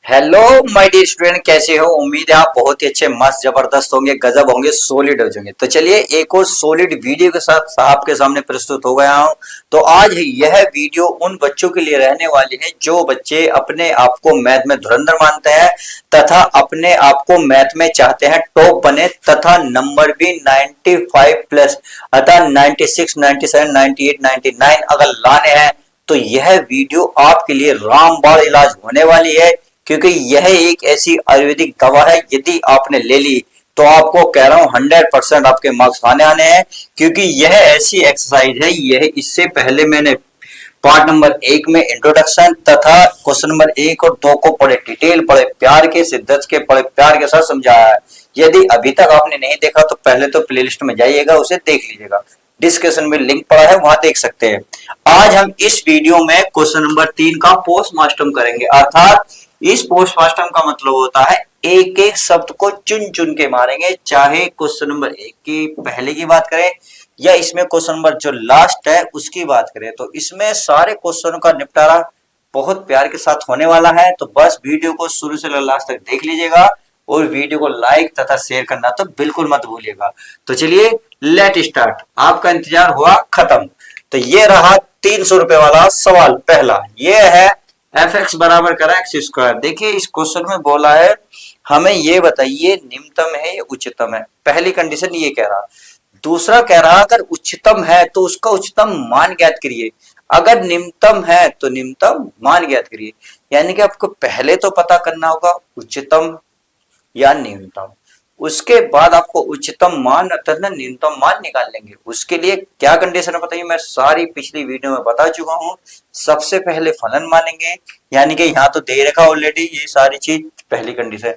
Hello my dear student, कैसे हो? उम्मीद है आप बहुत ही अच्छे, मस्त, जबरदस्त होंगे, गजब होंगे, सॉलिड हो जाएंगे। तो चलिए एक और सॉलिड वीडियो के साथ आपके सामने प्रस्तुत हो गया हूं। तो आज यह वीडियो उन बच्चों के लिए रहने वाली है जो बच्चे अपने आप को मैथ में धुरंधर मानते हैं तथा अपने आप को मैथ में चाहते हैं टॉप बने तथा नंबर भी 95 प्लस अर्थात 96, 97, 98, 99 अगर लाने हैं तो यह वीडियो आपके लिए रामबाण इलाज होने वाली है। क्योंकि यह एक ऐसी आयुर्वेदिक दवा है, यदि आपने ले ली तो आपको कह रहा हूं 100% आपके मार्क्स आने आने हैं। क्योंकि यह ऐसी एक्सरसाइज है, यह इससे पहले मैंने पार्ट नंबर 1 में इंट्रोडक्शन तथा क्वेश्चन नंबर 1 और 2 को पढ़े डिटेल पढ़े प्यार के सिद्धांत के पढ़े प्यार के साथ समझाया है। यदि अभी तक आपने नहीं देखा तो पहले तो प्लेलिस्ट में जाइएगा, उसे देख लीजिएगा। डिस्क्रिप्शन में लिंक पड़ा है, वहां देख सकते हैं। आज हम इस वीडियो में क्वेश्चन नंबर 3 का पोस्टमार्टम करेंगे। अर्थात इस पोस्टमार्टम का मतलब होता है एक एक शब्द को चुन चुन के मारेंगे, चाहे क्वेश्चन नंबर 1 की पहले की बात करें या इसमें क्वेश्चन नंबर जो लास्ट है उसकी बात करें। तो इसमें सारे क्वेश्चनों का निपटारा बहुत प्यार के साथ होने वाला है। तो बस वीडियो को शुरू से लास्ट तक देख लीजिएगा और वीडियो को लाइक तथा शेयर करना तो बिल्कुल मत भूलिएगा। तो चलिए लेट स्टार्ट, आपका इंतजार हुआ खत्म। तो ये रहा 300 रुपए वाला सवाल। पहला ये है एफ एक्स बराबर करा एक्स स्क्वायर। देखिए इस क्वेश्चन में बोला है हमें ये बताइए निम्नतम है या उच्चतम है। पहली कंडीशन ये कह रहा। दूसरा कह रहा अगर उच्चतम है तो उसका उच्चतम मान ज्ञात करिए, अगर निम्नतम है तो निम्नतम मान ज्ञात करिए। यानी कि आपको पहले तो पता करना होगा उच्चतम या न्यूनतम, उसके बाद आपको उच्चतम मान तथा न्यूनतम मान निकाल लेंगे। उसके लिए क्या कंडीशन है बताइए, मैं सारी पिछली वीडियो में बता चुका हूं। सबसे पहले फलन मानेंगे, यानी कि यहाँ तो दे रखा ऑलरेडी ये सारी चीज, पहली कंडीशन।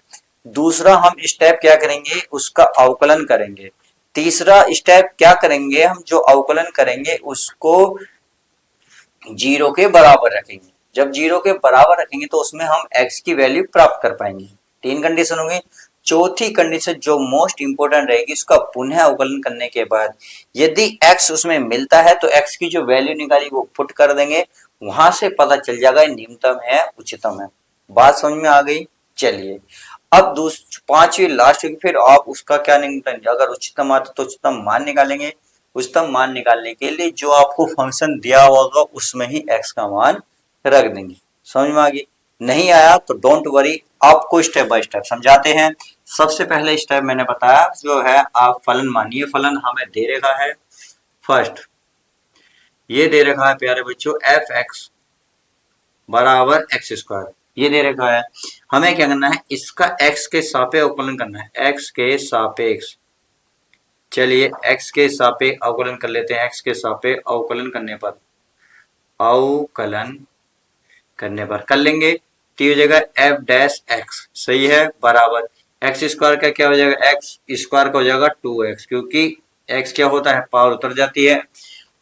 दूसरा हम स्टेप क्या करेंगे, उसका अवकलन करेंगे। तीसरा स्टेप क्या करेंगे, हम जो अवकलन करेंगे उसको जीरो के बराबर रखेंगे। जब जीरो के बराबर रखेंगे तो उसमें हम एक्स की वैल्यू प्राप्त कर पाएंगे। तीन कंडीशन होंगी। चौथी कंडीशन जो मोस्ट इंपोर्टेंट रहेगी, उसका पुनः अवकलन करने के बाद यदि एक्स उसमें मिलता है तो एक्स की जो वैल्यू निकाली वो पुट कर देंगे, वहां से पता चल जाएगा न्यूनतम है उच्चतम है। बात समझ में आ गई? चलिए अब पांचवी लास्ट की, फिर आप उसका क्या न्यूनतम, अगर उच्चतम आता तो उच्चतम मान निकालेंगे। उच्चतम मान निकालने के लिए जो आपको फंक्शन दिया होगा उसमें ही एक्स का मान रख देंगे। समझ में आ गई? नहीं आया तो डोंट वरी, आपको स्टेप बाय स्टेप समझाते हैं। सबसे पहले स्टेप मैंने बताया जो है, आप फलन मानिए। फलन हमें दे रखा है, फर्स्ट ये दे रखा है प्यारे बच्चों एफ एक्स बराबर एक्स स्क्वायर, ये दे रखा है। हमें क्या करना है, इसका एक्स के सापेक्ष अवकलन करना है। एक्स के सापेक्ष, चलिए एक्स के सापेक्ष अवकलन कर लेते हैं। एक्स के सापेक्ष अवकलन करने पर, अवकलन करने पर कर लेंगे तो हो जाएगा एफ डैश एक्स, सही है, बराबर एक्स स्क्वायर का क्या हो जाएगा, एक्स स्क्वायर का हो जाएगा 2x, क्योंकि x क्या होता है, पावर उतर जाती है।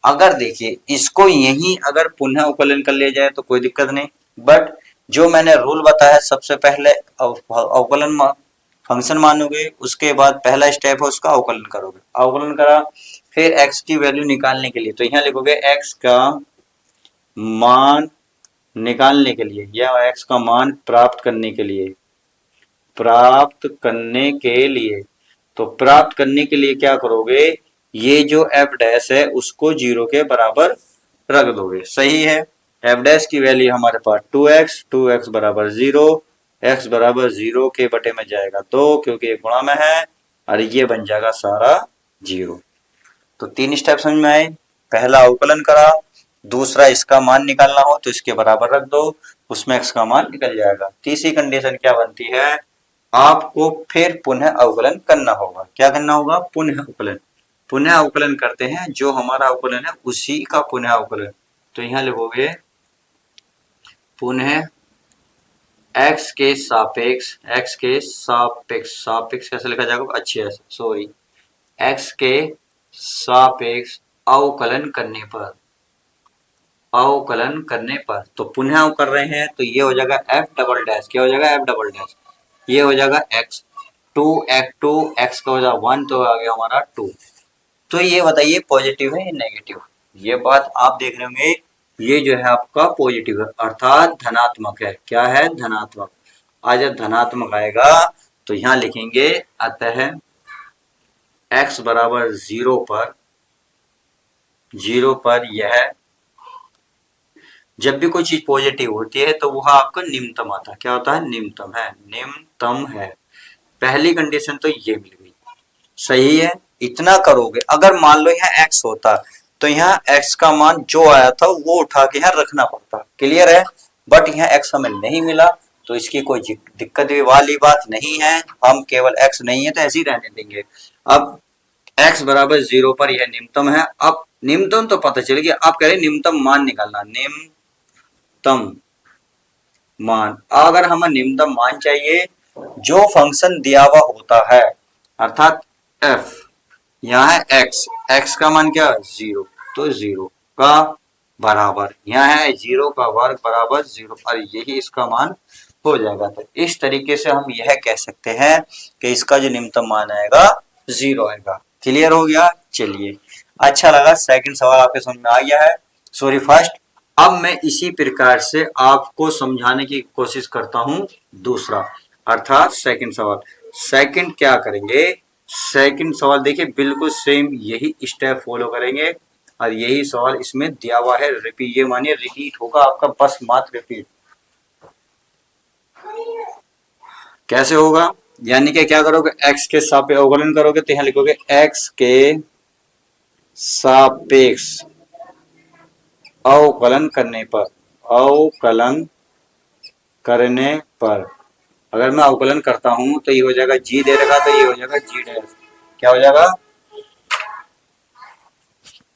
अगर देखिए इसको यही अगर पुनः अवकलन कर लिया जाए तो कोई दिक्कत नहीं, बट जो मैंने रूल बताया सबसे पहले अवकलन फंक्शन मानोगे, उसके बाद पहला स्टेप है उसका अवकलन करोगे। अवकलन करा फिर x की वैल्यू निकालने के लिए तो यहाँ लिखोगे x का मान निकालने के लिए या x का मान प्राप्त करने के लिए, प्राप्त करने के लिए। तो प्राप्त करने के लिए क्या करोगे, ये जो एफ डैश है उसको जीरो के बराबर रख दोगे, सही है। एफ डैश की वैल्यू हमारे पास 2x, 2x बराबर 0, x बराबर 0 के बटे में जाएगा 2 क्योंकि ये गुणा में है, और ये बन जाएगा सारा 0। तो तीन स्टेप समझ में आए। पहला अवकलन करा, दूसरा इसका मान निकालना हो तो इसके बराबर रख दो, उसमें x का मान निकल जाएगा। तीसरी कंडीशन क्या बनती है, आपको फिर पुनः अवकलन करना होगा। क्या करना होगा, पुनः अवकलन। पुनः अवकलन करते हैं, जो हमारा अवकलन है उसी का पुनः अवकलन। तो यहाँ लिखोगे पुनः x के सापेक्ष, x के सापेक्ष, सापेक्ष कैसे लिखा जाएगा, अच्छी है सॉरी, x के सापेक्ष अवकलन करने पर, अवकलन करने पर तो पुनः अव कर रहे हैं तो ये हो जाएगा एफ डबल डैश, क्या हो जाएगा एफ डबल डैश, ये हो जाएगा एक्स, 2x का हो जाएगा 1 तो आ गया हमारा 2। तो ये बताइए पॉजिटिव है या नेगेटिव, ये बात आप देख रहे होंगे। ये जो है आपका पॉजिटिव है अर्थात धनात्मक है। क्या है, धनात्मक। आज जब धनात्मक आएगा तो यहां लिखेंगे अतः x बराबर 0 पर यह, जब भी कोई चीज पॉजिटिव होती है तो वह आपका निम्नतम आता है। क्या होता है? निम्नतम है, निम्नतम है। पहली कंडीशन तो ये मिल गई, सही है। इतना करोगे, अगर मान लो यहाँ x होता तो यहाँ x का मान जो आया था वो उठा के यहाँ रखना पड़ता। क्लियर है? बट यहाँ x हमें नहीं मिला तो इसकी कोई दिक्कत वाली बात नहीं है, हम केवल x नहीं है तो ऐसे ही रहने देंगे। अब x बराबर 0 पर यह निम्नतम है। अब निम्नतम तो पता चल गया, अब कह रहे निम्नतम मान निकालना। निम्नतम मान, अगर हमें निम्नतम मान चाहिए जो फंक्शन दिया हुआ होता है, अर्थात f, यहाँ है x का मान क्या? 0, तो 0 का बराबर, यहाँ है 0 का वर्ग बराबर 0, और यही इसका मान हो जाएगा। तो इस तरीके से हम यह कह सकते हैं कि इसका जो निम्नतम मान आएगा 0 आएगा। क्लियर हो गया? चलिए, अच्छा लगा, सेकंड सवाल आपके समझ में आ गया है, सॉरी फर्स्ट। अब मैं इसी प्रकार से आपको समझाने की कोशिश करता हूं दूसरा, अर्थात सेकंड सवाल। सेकंड क्या करेंगे? सेकंड सवाल देखिए बिल्कुल सेम यही स्टेप फॉलो करेंगे और यही सवाल इसमें दिया हुआ है। रिपीट, ये मानिए रिपीट होगा आपका, बस मात्र रिपीट। कैसे होगा? यानी कि क्या करोगे? x के सापेक्ष अवकलन करोगे तो यहां लिखोगे x के सापेक्ष अवकलन करने पर, अवकलन करने पर अगर मैं अवकलन करता हूं तो ये हो जाएगा g दे रखा, तो ये हो जाएगा g डैश। क्या हो जाएगा?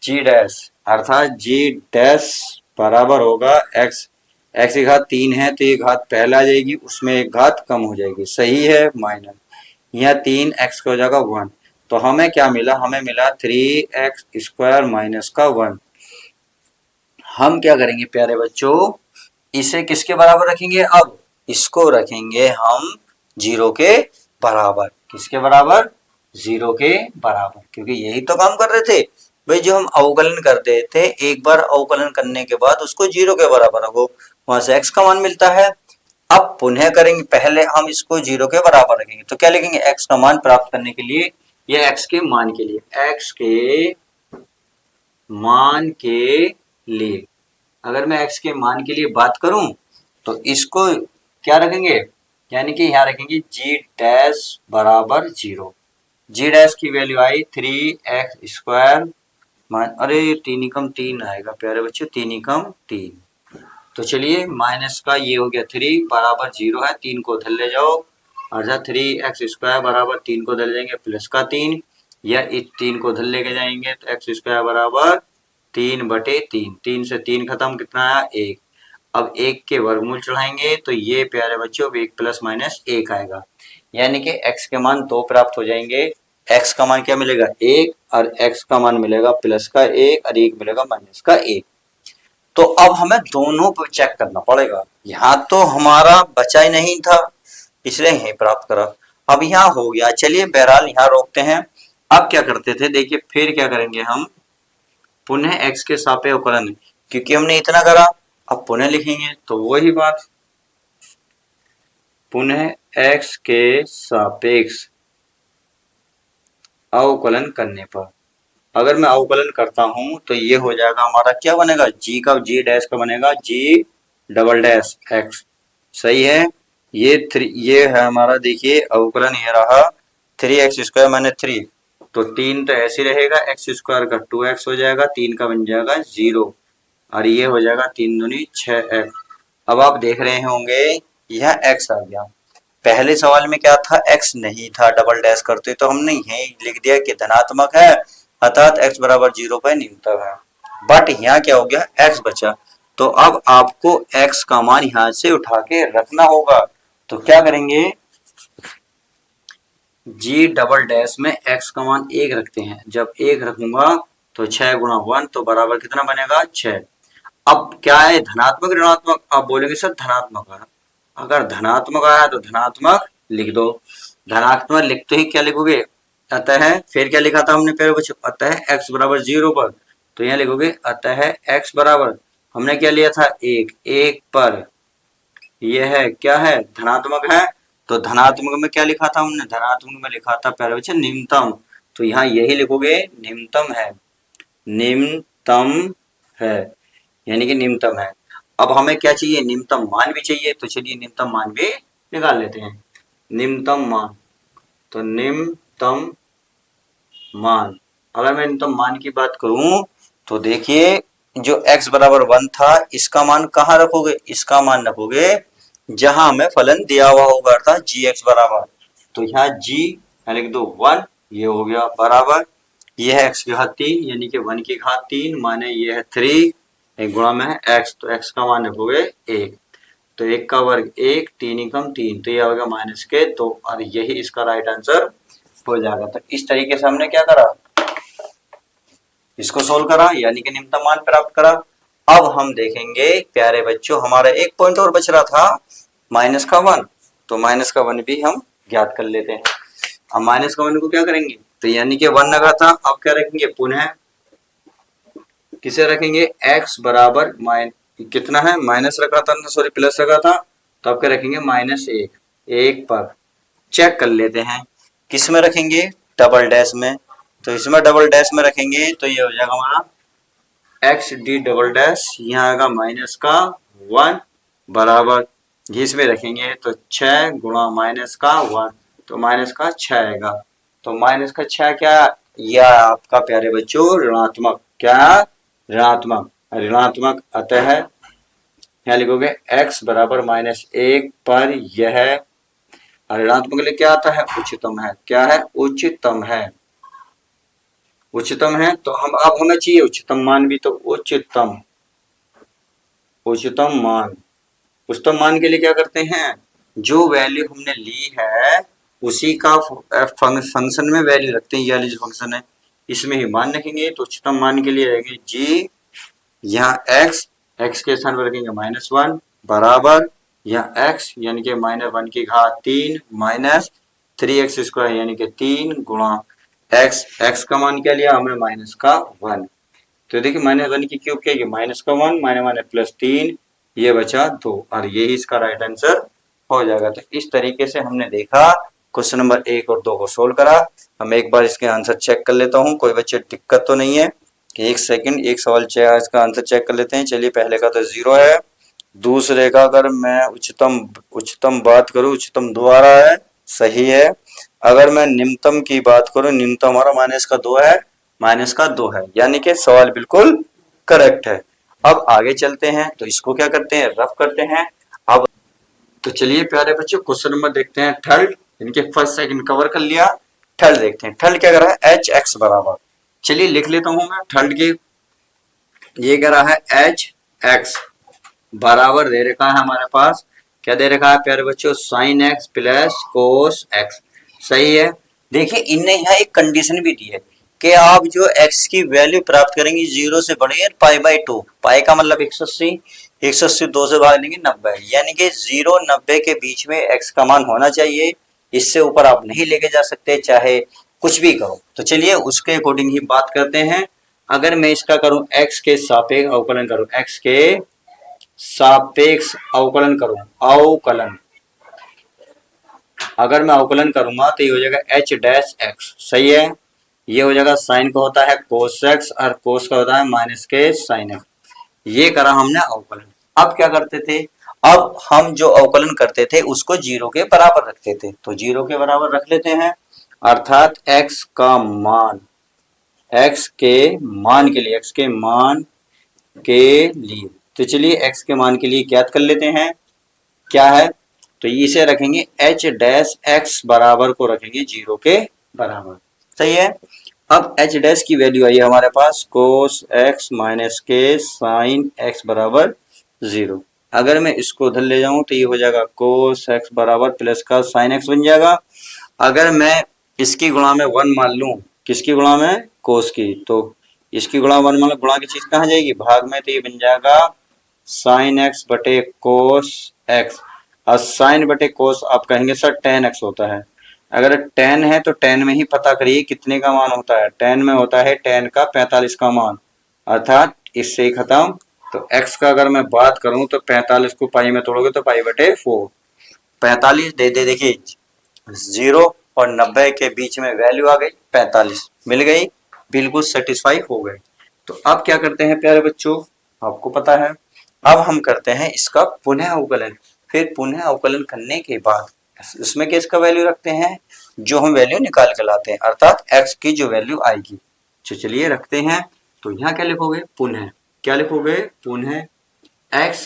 g डैश, अर्थात g डैश बराबर होगा x। x की घात 3 है तो ये घात पहले आ जाएगी, उसमें एक घात कम हो जाएगी, सही है, माइनस। यहाँ 3x का हो जाएगा 1, तो हमें क्या मिला? हमें मिला 3x स्क्वायर माइनस का 1। हम क्या करेंगे प्यारे बच्चों? इसे किसके बराबर रखेंगे? अब इसको रखेंगे हम 0 के बराबर। किसके बराबर? 0 के बराबर, क्योंकि यही तो काम कर रहे थे भाई। जो हम अवकलन करते थे, एक बार अवकलन करने के बाद उसको 0 के बराबर रखो, वहां से x का मान मिलता है। अब पुनः करेंगे, पहले हम इसको 0 के बराबर रखेंगे तो क्या लिखेंगे? x का मान प्राप्त करने के लिए, ये x के मान के लिए, x के मान के लिए, अगर मैं x के मान के लिए बात करूं तो इसको क्या रखेंगे? यानी कि यहाँ रखेंगे g डैश बराबर 0। g डैश की वैल्यू आई 3x स्क्वायर, अरे 3 एकम 3 आएगा प्यारे बच्चों, 3 एकम 3। तो चलिए, माइनस का ये हो गया 3 बराबर 0 है, 3 को उधर ले जाओ, अर्थात 3x स्क्वायर बराबर 3 को उधर ले जाएंगे प्लस का 3, या इस 3 को उधर लेके जाएंगे तो x स्क्वायर बराबर 3/3। 3 से 3 खत्म, कितना आया? 1। अब 1 के वर्गमूल चढ़ाएंगे तो ये प्यारे बच्चों 1 प्लस माइनस 1 आएगा, यानी कि x के मान 2 प्राप्त हो जाएंगे। x का मान क्या मिलेगा? 1, और x का मान मिलेगा प्लस का 1, और 1 मिलेगा माइनस का 1। तो अब हमें दोनों पर चेक करना पड़ेगा। यहाँ तो हमारा बचा ही नहीं था, इसलिए यही प्राप्त करा। अब यहाँ हो गया, चलिए बहरहाल यहाँ रोकते हैं। अब क्या करते थे देखिए, फिर क्या करेंगे हम? पुनः x के सापेक्ष अवकलन, क्योंकि हमने इतना करा, अब पुनः लिखेंगे तो वही बात, पुनः x के सापेक्ष अवकलन करने पर, अगर मैं अवकलन करता हूं तो ये हो जाएगा हमारा, क्या बनेगा? g डैश का बनेगा g डबल डैश x, सही है। ये है हमारा, देखिए अवकलन ये रहा 3x स्क्वायर माइनस 3, तो 3 तो ऐसे रहेगा, x स्क्वायर का 2x हो जाएगा, 3 का बन जाएगा 0, और ये हो जाएगा 3 दूनी 6x। अब आप देख रहे होंगे यह x आ गया, पहले सवाल में क्या था? x नहीं था, डबल डैश करते तो हमने यही लिख दिया कि धनात्मक है, अर्थात x बराबर 0 पर निम्नतम है। बट यहाँ क्या हो गया? x बचा, तो अब आपको x का मान यहाँ से उठा के रखना होगा। तो क्या करेंगे? g डबल डैश में x का मान 1 रखते हैं, जब 1 रखूंगा तो 6 गुणा 1 तो बराबर कितना बनेगा? 6। अब क्या है? धनात्मक ऋणात्मक? आप बोलेंगे सर धनात्मक है, अगर धनात्मक आया तो धनात्मक लिख दो, धनात्मक लिखते ही क्या लिखोगे? अतः, फिर क्या लिखा था हमने प्यारे बच्चों? अतः x बराबर 0 पर, तो यहाँ लिखोगे अतः x बराबर, हमने क्या लिया था? 1 पर यह है क्या है, धनात्मक है। तो धनात्मक में क्या लिखा था हमने, धनात्मक में लिखा था प्यारे बच्चे निम्नतम, तो यहाँ यही लिखोगे निम्नतम है, निम्नतम है, यानी कि निम्नतम है। अब हमें क्या चाहिए, निम्नतम मान भी चाहिए, तो चलिए निम्नतम मान भी निकाल लेते हैं। निम्नतम मान, तो निम्नतम मान, अगर मैं न्यूनतम मान की बात करूं तो देखिए जो x बराबर 1 था इसका मान कहाँ रखोगे, इसका मान रखोगे जहां हमें फलन दिया हुआ होगा, अर्थात जी एक्स बराबर, तो यहाँ g लिख दो 1, ये हो गया बराबर, ये है x की घात 3 यानी कि 1 की घात 3 माने ये है 3, एक गुणा में है x, तो x का मान रखोगे 1, तो 1 का वर्ग 1, 3 एकम 3, तो ये होगा माइनस के 2, और यही इसका राइट आंसर हो जाएगा। तो इस तरीके से हमने क्या करा, इसको सोल्व करा, यानी कि निम्नतम मान प्राप्त करा। अब हम देखेंगे प्यारे बच्चों, हमारा एक पॉइंट और बच रहा था माइनस का 1, तो माइनस का 1 भी हम ज्ञात कर लेते हैं। अब माइनस का 1 को क्या करेंगे, तो यानी कि 1 लगा था, अब क्या रखेंगे, पुनः किसे रखेंगे, x बराबर कितना है, माइनस रखा था, सॉरी प्लस रखा था, तो अब क्या रखेंगे -1, 1 पर चेक कर लेते हैं, किस में रखेंगे, डबल डैश में, तो इसमें डबल डैश में रखेंगे तो ये हो जाएगा हमारा एक्स डी डबल डैश, यहाँ आएगा माइनस का 1 बराबर, इसमें रखेंगे तो 6 गुणा माइनस का 1, तो माइनस का 6 आएगा, तो माइनस का 6 क्या, यह आपका प्यारे बच्चों ऋणात्मक, क्या ऋणात्मक, ऋणात्मक, अतः यहाँ लिखोगे x बराबर -1 पर यह ऋणात्मक के लिए क्या आता है, उच्चतम है, क्या है, उच्चतम है, उच्चतम है, तो हम अब होना चाहिए उच्चतम मान भी, तो उच्चतम, उच्चतम मान, उच्चतम मान के लिए क्या करते हैं, जो वैल्यू हमने ली है उसी का फंक्शन में वैल्यू रखते हैं, ये वाली जो फंक्शन है इसमें ही मान रखेंगे, तो उच्चतम मान के लिए रहेगी जी, यहाँ x के स्थान पर रखेंगे -1 बराबर, यहाँ x यानी कि -1 की घात 3 माइनस 3x² यानी कि 3 गुणा x का मान क्या लिया हमने, माइनस का 1, तो देखिए -1 की क्यूब क्या है, माइनस का 1 माइनस माइनस प्लस 3, ये बचा 2, और यही इसका राइट आंसर हो जाएगा। तो इस तरीके से हमने देखा क्वेश्चन नंबर 1 और 2 को सोल्व करा। हम एक बार इसके आंसर चेक कर लेता हूँ, कोई बच्चे दिक्कत तो नहीं है, कि एक सेकंड, एक सवाल इसका आंसर चेक कर लेते हैं। चलिए पहले का तो 0 है, दूसरे का अगर मैं उच्चतम बात करूं, उच्चतम 2 आ रहा है, सही है। अगर मैं निम्नतम की बात करूं, निम्नतम हमारा -2 है, -2 है, यानी कि सवाल बिल्कुल करेक्ट है। अब आगे चलते हैं, तो इसको क्या करते हैं, रफ करते हैं। अब तो चलिए प्यारे बच्चों क्वेश्चन नंबर देखते हैं, थर्ड, इनके फर्स्ट सेकंड कवर कर लिया, थर्ड देखते हैं। थर्ड क्या कर रहा है, एच एक्स बराबर, चलिए लिख लेता हूं मैं थर्ड की, ये कह रहा है एच एक्स बराबर दे रखा है हमारे पास, क्या दे रखा है प्यारे बच्चों, sin x plus cos x, सही है। देखिए इनने यहाँ एक कंडीशन भी दी है कि आप जो x की वैल्यू प्राप्त करेंगे 0 से बढ़े π/2, पाई का मतलब 180, 180 2 से भाग देंगे 90, यानी कि 0 90 के बीच में x का मान होना चाहिए, इससे ऊपर आप नहीं लेके जा सकते, चाहे कुछ भी करो। तो चलिए उसके अकॉर्डिंग ही बात करते हैं। अगर मैं इसका करूं x के सापेक्ष अवकलन करूं, x के सापेक्ष अवकलन करूं, अवकलन, अगर मैं अवकलन करूंगा तो ये हो जाएगा h डैश x, सही है। ये हो जाएगा साइन का होता है कोस x और कोस का होता है माइनस के साइन x, ये करा हमने अवकलन। अब क्या करते थे, अब हम जो अवकलन करते थे उसको 0 के बराबर रखते थे, तो 0 के बराबर रख लेते हैं, अर्थात x का मान, x के मान के लिए, x के मान के लिए, तो चलिए x के मान के लिए ज्ञात कर लेते हैं, क्या है, तो इसे रखेंगे h डैश x बराबर को रखेंगे 0 के बराबर, सही है। अब h डैश की वैल्यू आई है हमारे पास कोस x माइनस के साइन x बराबर 0, अगर मैं इसको उधर ले जाऊं तो ये हो जाएगा कोस x बराबर प्लस का साइन x बन जाएगा। अगर मैं इसकी गुणा में 1 मान लूं, किसकी गुणा में, कोस की, तो इसकी गुणा 1 मान लो, गुणा की चीज कहाँ जाएगी, भाग में, तो ये बन जाएगा साइन x बटे कोस x, और साइन बटे कोस आप कहेंगे सर टेन x होता है, अगर टेन है तो टेन में ही पता करिए कितने का मान होता है, टेन में होता है टेन का 45 का मान, अर्थात इससे ही खत्म तो x का अगर मैं बात करूं तो 45 को पाई में तोड़ोगे तो पाई बटे 4, 45 दे दे देखिए 0 और 90 के बीच में वैल्यू आ गई 45 मिल गई, बिल्कुल सेटिस्फाई हो गए। तो अब क्या करते हैं प्यारे बच्चों, आपको पता है अब हम करते हैं इसका पुनः अवकलन। फिर पुनः अवकलन करने के बाद इसमें किसका वैल्यू रखते हैं, जो हम वैल्यू निकाल कर लाते हैं, अर्थात x की जो वैल्यू आएगी। तो चलिए रखते हैं। तो यहाँ क्या लिखोगे, पुनः, क्या लिखोगे, पुनः x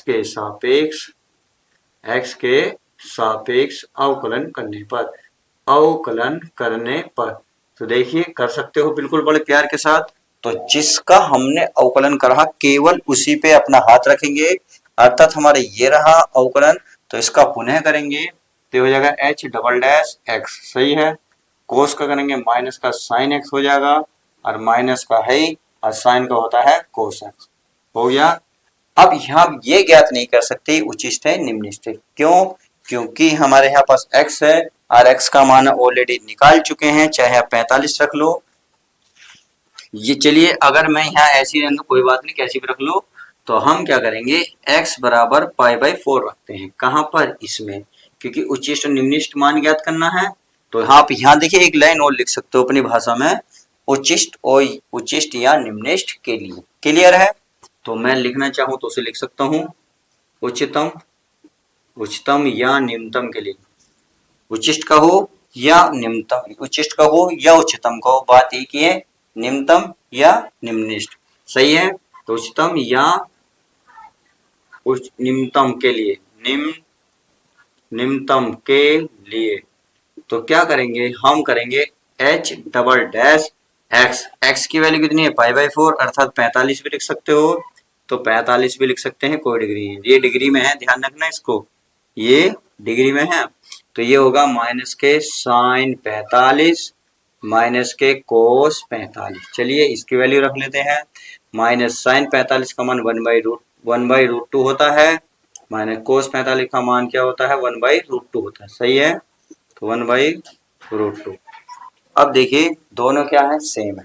के सापेक्ष अवकलन करने पर, अवकलन करने पर। तो देखिए कर सकते हो बिल्कुल बड़े प्यार के साथ। तो जिसका हमने अवकलन करा केवल उसी पे अपना हाथ रखेंगे, अर्थात हमारे ये रहा अवकलन, तो इसका पुनः करेंगे तो हो जाएगा h डबल डैश x, सही है। कोस का करेंगे माइनस का साइन x हो जाएगा, और माइनस का है और साइन का होता है कोस x, हो गया। अब यहाँ ये ज्ञात नहीं कर सकते उच्चिष्ट है निम्निष्ठ है, क्यों, क्योंकि हमारे यहाँ पास x है और x का मान ऑलरेडी निकाल चुके हैं, चाहे आप 45 रख लो। ये चलिए अगर मैं यहाँ ऐसी रहने कोई बात नहीं, कैसी भी रख लो। तो हम क्या करेंगे, x बराबर पाई बाई 4 रखते हैं, कहाँ पर, इसमें, क्योंकि उच्चिष्ट निम्निष्ठ मान ज्ञात करना है। तो आप यहाँ देखिए एक लाइन और लिख सकते हो अपनी भाषा में, उच्चिष्ट और उच्चिष्ट या निम्निष्ठ के लिए, क्लियर है। तो मैं लिखना चाहूँ तो उसे लिख सकता हूँ, उच्चतम, उच्चतम या निम्नतम के लिए, उच्चिष्ट का हो या निम्नतम, उच्चिष्ट का हो या उच्चतम का हो, बात एक ही है, निम्नतम या निम्निष्ठ, सही है। तो उच्चतम या निम्नतम के लिए, निम्नतम के लिए, तो क्या करेंगे, हम करेंगे h double dash x, x की वैल्यू कितनी है पाई बाई 4, अर्थात 45 भी लिख सकते हो, तो 45 भी लिख सकते हैं, कोई डिग्री है, ये डिग्री में है, ध्यान रखना इसको, ये डिग्री में है। तो ये होगा माइनस के साइन 45 माइनस के कोस 45। चलिए इसकी वैल्यू रख लेते हैं, माइनस साइन 45 का मान 1/√2 होता है, माइनस कोस 45 का मान क्या होता है, 1/√2 होता है, सही है। तो 1/√2। अब देखिए दोनों क्या है, सेम है।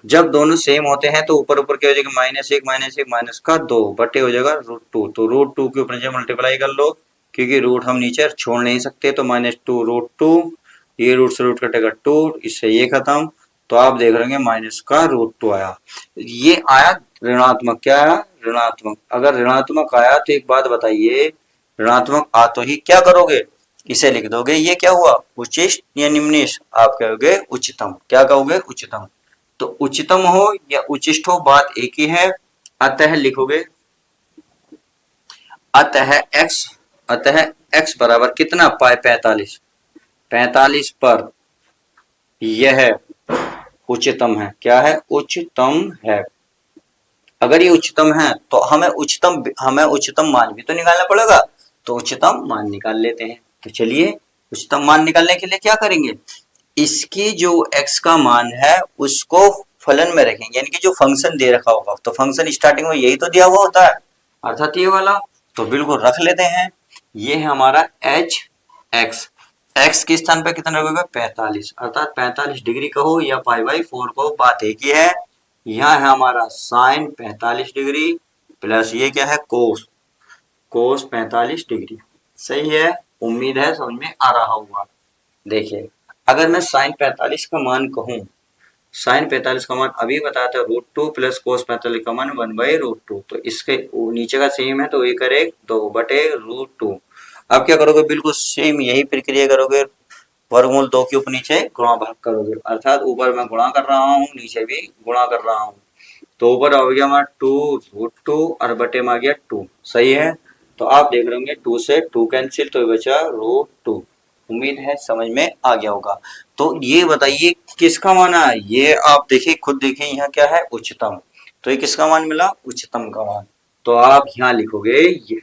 जब दोनों सेम होते हैं तो ऊपर ऊपर क्या हो जाएगा, -1 माइनस का 2 बटे हो जाएगा √2। तो √2 के ऊपर मल्टीप्लाई कर लो, क्योंकि रूट हम नीचे छोड़ नहीं सकते, तो -2√2, ये रूट से रूट कटेगा 2, इससे ये खत्म। तो आप देख रहे हैं माइनस का √2 आया, ये आया ऋणात्मक, क्या आया, ऋणात्मक। अगर ऋणात्मक आया तो एक बात बताइए, ऋणात्मक आ तो ही क्या करोगे, इसे लिख दोगे, ये क्या हुआ, उच्चिष्ट या निम्निष्ठ, आप कहोगे उच्चतम, क्या कहोगे, उच्चतम। तो उच्चतम हो या उच्चिष्ट हो बात एक ही है, अतः लिखोगे, अतः x बराबर कितना, पाई 45 पर यह उच्चतम है, क्या है, उच्चतम है। अगर ये उच्चतम है तो हमें उच्चतम मान भी तो निकालना पड़ेगा, तो उच्चतम मान निकाल लेते हैं। तो चलिए उच्चतम मान निकालने के लिए क्या करेंगे, इसकी जो x का मान है उसको फलन में रखेंगे, यानी कि जो फंक्शन दे रखा होगा, तो फंक्शन स्टार्टिंग में यही तो दिया हुआ होता है, अर्थात ये वाला, तो बिल्कुल रख लेते हैं। ये है हमारा x के स्थान पे कितना होगा, 45, अर्थात 45 डिग्री कहो या पाई बाई 4 कहो, बात एक ही है। यहाँ है हमारा साइन 45 डिग्री प्लस ये क्या है, कोस 45 डिग्री, सही है। उम्मीद है समझ में आ रहा होगा। देखिए अगर मैं साइन 45 का मान कहूँ, साइन 45 का मान अभी बताया था √2 प्लस कोस 45 का मान 1/√2, तो इसके नीचे का सेम है, तो एक करे 2/√2। अब क्या करोगे, बिल्कुल सेम यही प्रक्रिया करोगे, वर्गमूल 2 के ऊपर नीचे गुणा भाग करोगे, अर्थात ऊपर मैं गुणा कर रहा हूँ, नीचे भी गुणा कर रहा हूँ, तो ऊपर आ गया हमारा 2√2 और बटे में आ गया 2, सही है। तो आप देख रहे होंगे 2 से 2 कैंसिल, तो बचा √2। उम्मीद है समझ में आ गया होगा। तो ये बताइए किसका मान है, ये आप देखिए, खुद देखिए यहाँ क्या है, उच्चतम, तो ये किसका मान मिला, उच्चतम का मान। तो आप यहाँ लिखोगे ये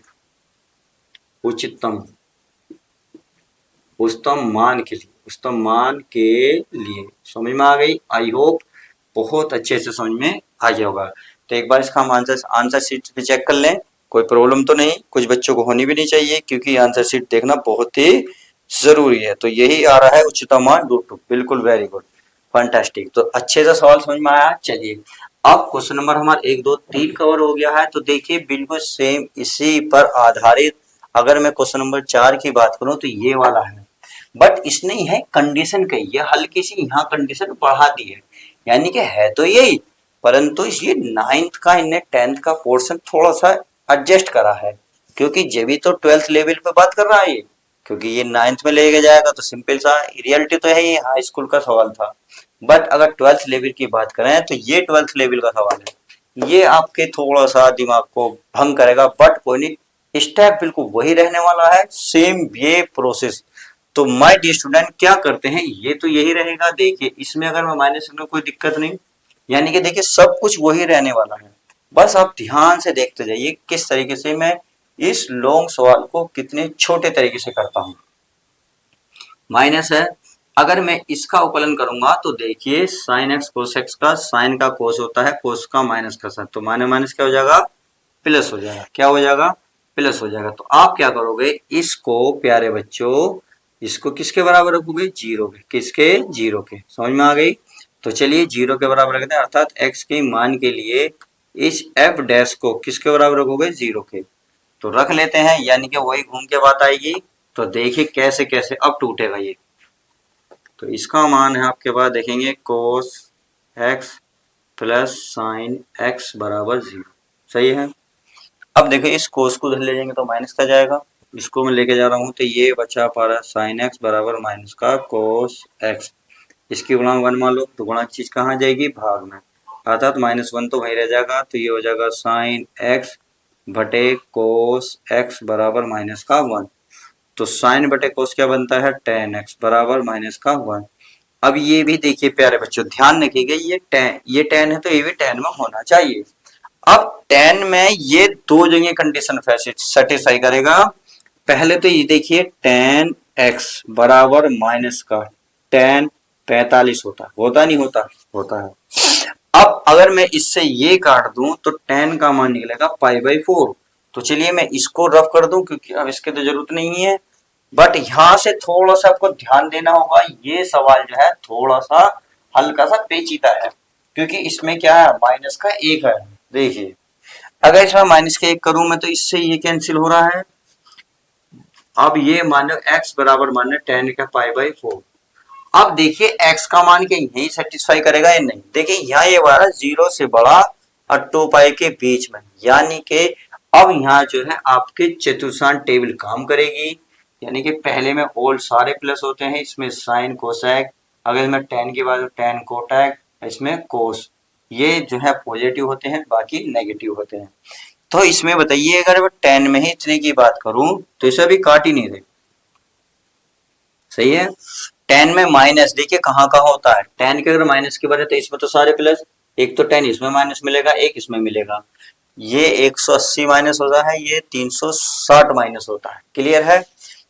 उच्चतम, उच्चतम मान के लिए, उच्चतम मान के लिए, समझ में आ गई, आई होप बहुत अच्छे से समझ में आ गया होगा। तो एक बार इसका हम आंसर शीट पे चेक कर लें, कोई प्रॉब्लम तो नहीं, कुछ बच्चों को होनी भी नहीं चाहिए, क्योंकि आंसर शीट देखना बहुत ही जरूरी है। तो यही आ रहा है उच्चतम मान √2, बिल्कुल वेरी गुड, फंटास्टिक। तो अच्छे से सवाल समझ में आया। चलिए अब क्वेश्चन नंबर हमारा 1 2 3 कवर हो गया है। तो देखिए बिल्कुल सेम इसी पर आधारित अगर मैं क्वेश्चन नंबर 4 की बात करूं तो ये वाला है, बट इसने है कंडीशन कही है, हल्की सी यहाँ कंडीशन बढ़ा दी यानी कि है तो यही, परंतु ये 9th का इन्हें 10th का पोर्शन थोड़ा सा एडजस्ट करा है, क्योंकि जब भी तो 12th लेवल पे बात कर रहा है ये, क्योंकि ये 9th में लेके जाएगा तो सिंपल सा रियलिटी तो है, ये हाई स्कूल का सवाल था। बट अगर 12th लेवल की बात करें तो ये 12th लेवल का सवाल है, ये आपके थोड़ा सा दिमाग को भंग करेगा, बट कोई नहीं, स्टेप बिल्कुल वही रहने वाला है, सेम ये प्रोसेस। तो माय डियर स्टूडेंट क्या करते हैं, ये तो यही रहेगा। देखिए इसमें अगर मैं माइनस में कोई दिक्कत नहीं, यानी कि देखिए सब कुछ वही रहने वाला है, बस आप ध्यान से देखते जाइए किस तरीके से मैं इस लॉन्ग सवाल को कितने छोटे तरीके से करता हूं। माइनस है, अगर मैं इसका उपलन करूंगा तो देखिए साइन एक्स कोस एक्स का साइन का कोस होता है, कोस का माइनस का साइन, तो माइनस माइनस क्या हो जाएगा, प्लस हो जाएगा, क्या हो जाएगा, प्लस हो जाएगा। तो आप क्या करोगे, इसको प्यारे बच्चों इसको किसके बराबर रखोगे, जीरो के, किसके, जीरो के, समझ में आ गई। तो चलिए जीरो के बराबर रखते हैं, अर्थात एक्स के मान के लिए इस एफ डैश को किसके बराबर रखोगे, जीरो के, तो रख लेते हैं, यानी कि वही घूम के बात आएगी। तो देखिए कैसे कैसे अब टूटेगा ये, तो इसका मान है आपके पास देखेंगे cos x plus sine x बराबर जीरो, सही है। अब देखो इस कोस को उधर ले जाएंगे तो माइनस का जाएगा, इसको मैं लेके जा रहा हूँ तो ये बचा पा रहा है साइन एक्स बराबर माइनस का कोस एक्स, इसकी गुणा 1 मान लो, तो गुणा की चीज कहाँ जाएगी, भाग में, अर्थात -1 तो वहीं रह जाएगा, तो ये हो जाएगा साइन एक्स बटे कोस एक्स बराबर माइनस का 1। तो साइन बटे कोस क्या बनता है, tan x बराबर माइनस का 1। अब ये भी देखिए प्यारे बच्चों ध्यान रखिएगा, ये tan है तो ये भी tan में होना चाहिए। अब tan में ये दो जगह कंडीशन सेटिस्फाई करेगा। पहले तो ये देखिए tan x बराबर माइनस का tan 45 होता नहीं होता, होता है। अब अगर मैं इससे ये काट दूं तो tan का मान निकलेगा π/4। तो चलिए मैं इसको रफ कर दूं क्योंकि अब इसके तो जरूरत नहीं है, बट यहां से थोड़ा सा आपको ध्यान देना होगा, ये सवाल जो है थोड़ा सा हल्का सा पेचीदा है, क्योंकि इसमें क्या है, माइनस का 1 है। देखिए अगर इसमें माइनस का 1 करूं मैं तो इससे ये कैंसिल हो रहा है। अब ये मानो x बराबर मानो tan का π/4। अब देखिए x का मान क्या यही सेटिस्फाई करेगा या नहीं, देखिए यहाँ ये वाला 0 से बड़ा और 2π के बीच में, यानी कि अब यहाँ जो है आपके चतुर्थांश टेबल काम करेगी, यानी कि पहले में ऑल सारे प्लस होते हैं, इसमें साइन कोसेक, अगर मैं tan की बात करूं tan कोटेक, इसमें कोस, ये जो है पॉजिटिव होते हैं बाकी नेगेटिव होते हैं। तो इसमें बताइए अगर मैं tan में ही इतने की बात करूं तो इसे भी काट ही नहीं रहे, सही है। tan में माइनस देखिए कहाँ कहाँ होता है, tan के अगर माइनस की बात है तो इसमें तो सारे प्लस, एक तो tan इसमें माइनस मिलेगा, एक इसमें मिलेगा, ये 180 माइनस होता है, ये 360 माइनस होता है, क्लियर है।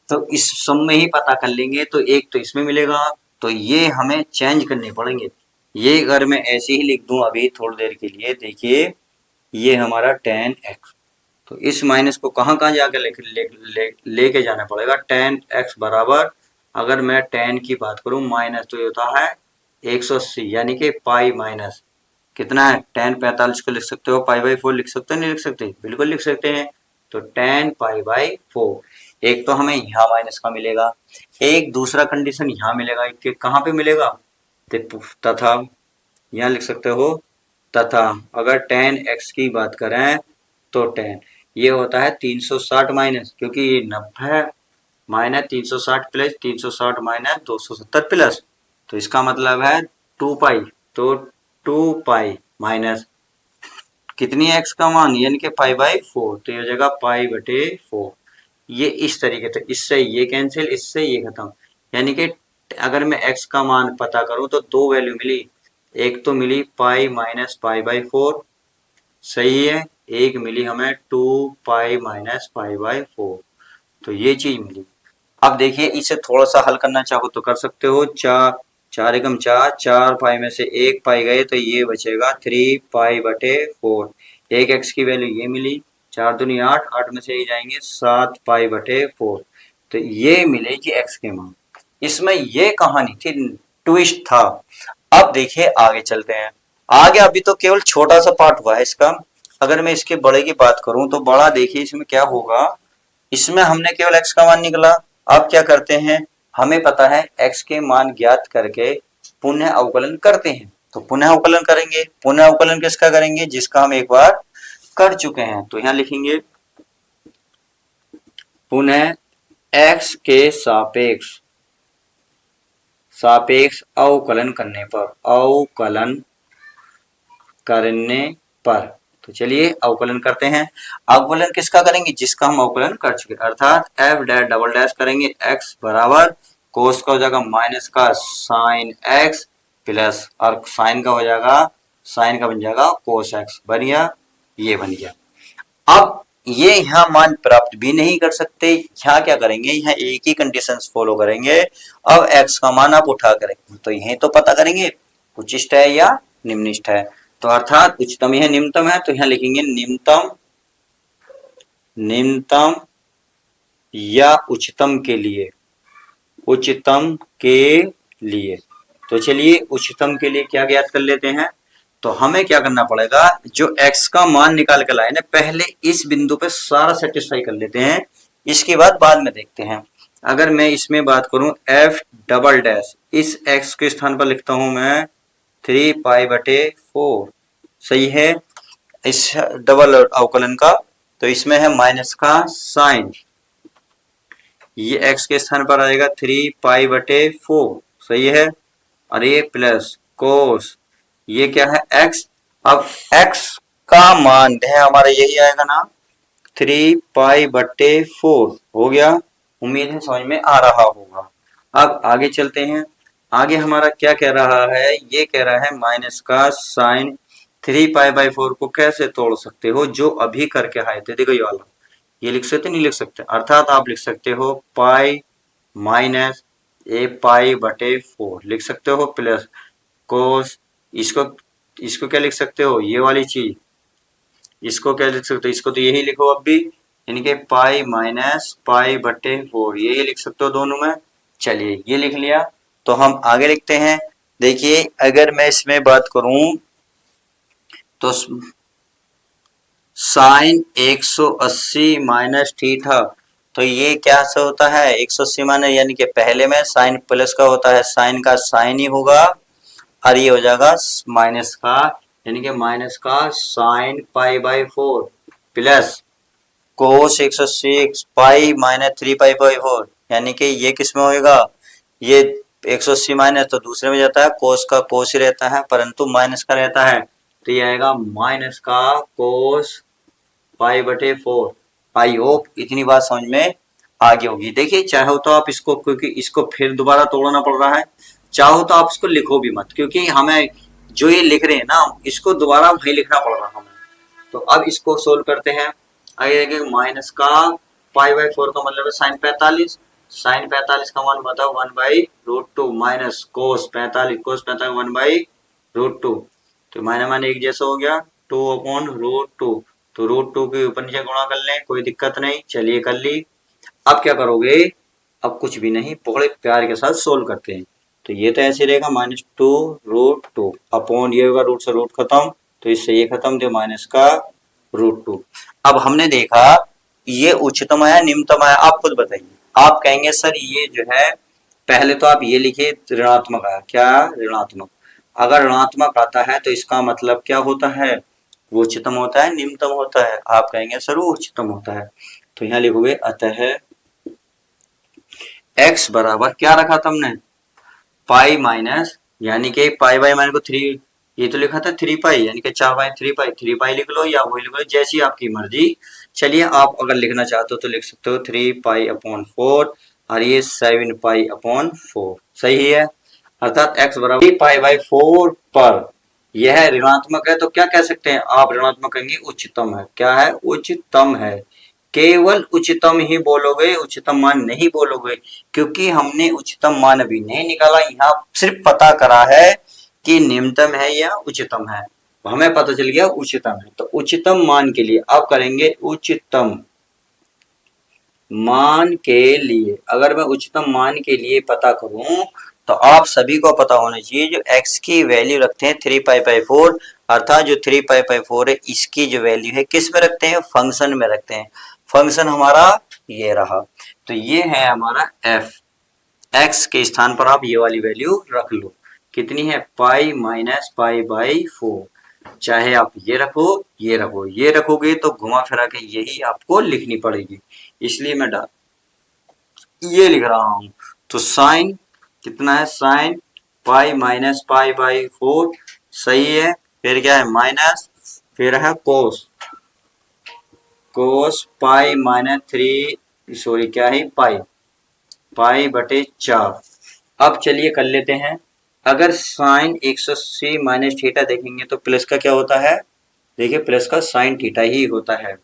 तो इस सम में ही पता कर लेंगे, तो एक तो इसमें मिलेगा, तो ये हमें चेंज करने पड़ेंगे। ये अगर मैं ऐसे ही लिख दूं अभी थोड़ी देर के लिए, देखिए ये हमारा tan x, तो इस माइनस को कहाँ कहाँ जाकर लेके जाना पड़ेगा, tan x बराबर, अगर मैं tan की बात करूं माइनस तो ये होता है 180, यानी कि पाई माइनस कितना है, tan 45 को लिख सकते हो π/4, लिख सकते हो नहीं लिख सकते, बिल्कुल लिख सकते हैं। तो tan π/4, एक तो हमें यहाँ माइनस का मिलेगा, एक दूसरा कंडीशन यहाँ मिलेगा, एक कहाँ पे मिलेगा, तथा यहाँ लिख सकते हो, तथा अगर tan x की बात करें तो tan ये होता है 360 माइनस, क्योंकि ये 90 है, माइनस 360 प्लस 360 माइनस 270 प्लस, तो इसका मतलब है 2π, तो 2π माइनस कितनी है x का मान, यानी कि π/4, तो ये जगह π/4। ये इस तरीके से, इससे ये कैंसिल, इससे ये खत्म, यानी कि अगर मैं x का मान पता करूं तो दो वैल्यू मिली, एक तो मिली पाई माइनस π/4, सही है, एक मिली हमें 2π माइनस π/4, तो ये चीज मिली। अब देखिए इसे थोड़ा सा हल करना चाहो तो कर सकते हो, 4 एकम 4, 4π में से 1π गए तो ये बचेगा 3π/4, एक x की वैल्यू ये मिली, 4 दूनी 8, 8 में से ये जाएंगे 7π/4, तो ये मिलेगी x के मान। इसमें ये कहानी थी, ट्विस्ट था। अब देखिए आगे चलते हैं, आगे अभी तो केवल छोटा सा पार्ट हुआ है इसका। अगर मैं इसके बड़े की बात करूं तो बड़ा देखिए इसमें क्या होगा। इसमें हमने केवल x का मान निकला। अब क्या करते हैं, हमें पता है x के मान ज्ञात करके पुनः अवकलन करते हैं। तो पुनः अवकलन करेंगे, पुनः अवकलन किसका करेंगे, जिसका हम एक बार कर चुके हैं। तो यहां लिखेंगे पुनः x के सापेक्ष सापेक्ष अवकलन करने पर, अवकलन करने पर। तो चलिए अवकलन करते हैं। अवकलन किसका करेंगे, जिसका हम अवकलन कर चुके, अर्थात एफ डैश डबल डैश करेंगे x बराबर कोस का हो जाएगा माइनस का साइन x प्लस, और साइन का हो जाएगा, साइन का बन जाएगा कोस x। बन गया, ये बन गया। अब ये यहाँ मान प्राप्त भी नहीं कर सकते, यहाँ क्या करेंगे, यहाँ एक ही कंडीशन फॉलो करेंगे। अब x का मान आप उठा करेंगे तो यही तो पता करेंगे उच्चिष्ट है या निम्निष्ठ है। तो अर्थात उच्चतम है निम्नतम है, तो यहाँ लिखेंगे निम्नतम, निम्नतम या उच्चतम के लिए, उच्चतम के लिए। तो चलिए उच्चतम के लिए क्या ज्ञात कर लेते हैं। तो हमें क्या करना पड़ेगा, जो x का मान निकाल कर लाए ना, पहले इस बिंदु पे सारा सेटिस्फाई कर लेते हैं, इसके बाद में देखते हैं। अगर मैं इसमें बात करूं f डबल डैश, इस x के स्थान पर लिखता हूं मैं 3π/4, सही है, इस डबल अवकलन का। तो इसमें है माइनस का साइन, ये x के स्थान पर आएगा 3π/4, सही है, और ये प्लस कोस, ये क्या है x। अब x का मान है हमारा यही आएगा ना, 3π/4 हो गया। उम्मीद है समझ में आ रहा होगा। अब आगे चलते हैं। आगे हमारा क्या कह रहा है, ये कह रहा है माइनस का साइन 3π/4 को कैसे तोड़ सकते हो, जो अभी करके आए थे, देखो ये वाला, ये लिख सकते नहीं लिख सकते, अर्थात आप लिख सकते हो पाई माइनस a π/4 लिख सकते हो, प्लस कोस, इसको क्या लिख सकते हो, ये वाली चीज, इसको क्या लिख सकते हो, इसको तो यही लिखो अब भी, यानी कि पाई माइनस π/4 यही लिख सकते हो दोनों में। चलिए ये लिख लिया, तो हम आगे लिखते हैं। देखिए अगर मैं इसमें बात करूं तो साइन 180 माइनस थीटा, तो ये क्या से होता है 180 माइनस, यानी कि पहले में साइन प्लस का होता है, साइन का साइन ही होगा, और ये हो जाएगा माइनस का, यानी कि माइनस का sine π/4 plus cos 180 pi minus 3π/4, यानी कि ये किस में होएगा, ये 180 माइनस तो दूसरे में जाता है, कोस का कोस ही रहता है, परंतु माइनस का रहता है, तो ये आएगा माइनस का कोस π/4। आई होप इतनी बात समझ में आ गई होगी। देखिए चाहो तो आप इसको, क्योंकि इसको फिर दोबारा तोड़ना पड़ रहा है, चाहो तो आप इसको लिखो भी मत, क्योंकि हमें जो ये लिख रहे हैं ना, इसको दोबारा वही लिखना पड़ रहा हमें। तो अब इसको सोल्व करते हैं। आगे माइनस का π/4 का मतलब है साइन 45, साइन 45 का मान बताओ 1/√2 माइनस कोस 45, कोस 45 1/√2, तो माइनस मान एक जैसा हो गया, 2/√2, तो √2 के ऊपर नीचे गुणा कर लें, कोई दिक्कत नहीं। चलिए कर ली। अब क्या करोगे, अब कुछ भी नहीं, बड़े प्यार के साथ सोल्व करते हैं। तो ये तो ऐसे रहेगा -2√2 अपॉन, ये होगा रूट से रूट खत्म, तो इससे ये खत्म, जो माइनस का √2। अब हमने देखा ये उच्चतम आया निम्नतम आया, आप खुद बताइए। आप कहेंगे सर ये जो है, पहले तो आप ये लिखिए ऋणात्मक आया, क्या ऋणात्मक, अगर ऋणात्मक आता है तो इसका मतलब क्या होता है, वो उच्चतम होता है निम्नतम होता है। आप कहेंगे सर वो उच्चतम होता है, तो यहाँ लिखोगे अतः x बराबर क्या रखा था हमने, पाई माइनस, यानी कि π/- को 3, ये तो लिखा था 3π, यानी कि 4/3π, 3π लिख लो या वही लिख लो, जैसी आपकी मर्जी। चलिए आप अगर लिखना चाहते हो तो लिख सकते हो 3π/4, और ये 7π/4, सही है। अर्थात x बराबर π/4 पर यह ऋणात्मक है, तो क्या कह सकते हैं आप, ऋणात्मक कहेंगे उच्चतम है, क्या है उच्चतम है। केवल उच्चतम ही बोलोगे, उच्चतम मान नहीं बोलोगे, क्योंकि हमने उच्चतम मान अभी नहीं निकाला, यहाँ सिर्फ पता करा है कि निम्नतम है या उच्चतम है, हमें पता चल गया उच्चतम है। तो उच्चतम मान के लिए आप करेंगे उच्चतम मान के लिए, अगर मैं उच्चतम मान के लिए पता करूं तो आप सभी को पता होना चाहिए जो x की वैल्यू रखते हैं 3π/4, अर्थात जो 3π/4 है इसकी जो वैल्यू है किस में रखते हैं, फंक्शन में रखते हैं। फंक्शन हमारा ये रहा, तो ये है हमारा f। x के स्थान पर आप ये वाली वैल्यू रख लो, कितनी है, π-π/4। चाहे आप ये रखो, ये रखो, ये रखोगे तो घुमा फिरा के यही आपको लिखनी पड़ेगी, इसलिए मैं ये लिख रहा हूं। तो साइन कितना है, साइन π-π/4 सही है। फिर क्या है, माइनस, फिर है कोस, कोस π-3, सॉरी क्या है, π/4। अब चलिए कर लेते हैं, अगर साइन 180 माइनस थीटा देखेंगे तो प्लस का क्या होता है, देखिए प्लस का साइन थीटा ही होता है,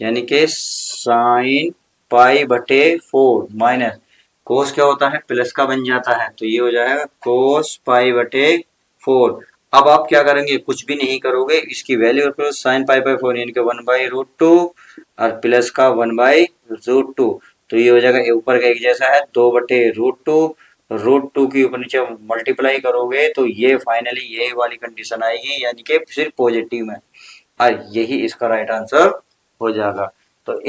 यानी कि साइन π/4 माइनस कोस क्या होता है, प्लस का बन जाता है, तो ये हो जाएगा कोस π/4। अब आप क्या करेंगे, कुछ भी नहीं करोगे, इसकी वैल्यू रखो साइन π/4 यानी कि 1/√2 और प्लस का 1/√2, तो ये हो जाएगा ऊपर का एक जैसा है 2/√2, √2 की ऊपर नीचे मल्टीप्लाई करोगे तो ये फाइनली यही वाली कंडीशन आएगी, यानी कि सिर्फ पॉजिटिव में, और यही इसका राइट आंसर हो जाएगा। तो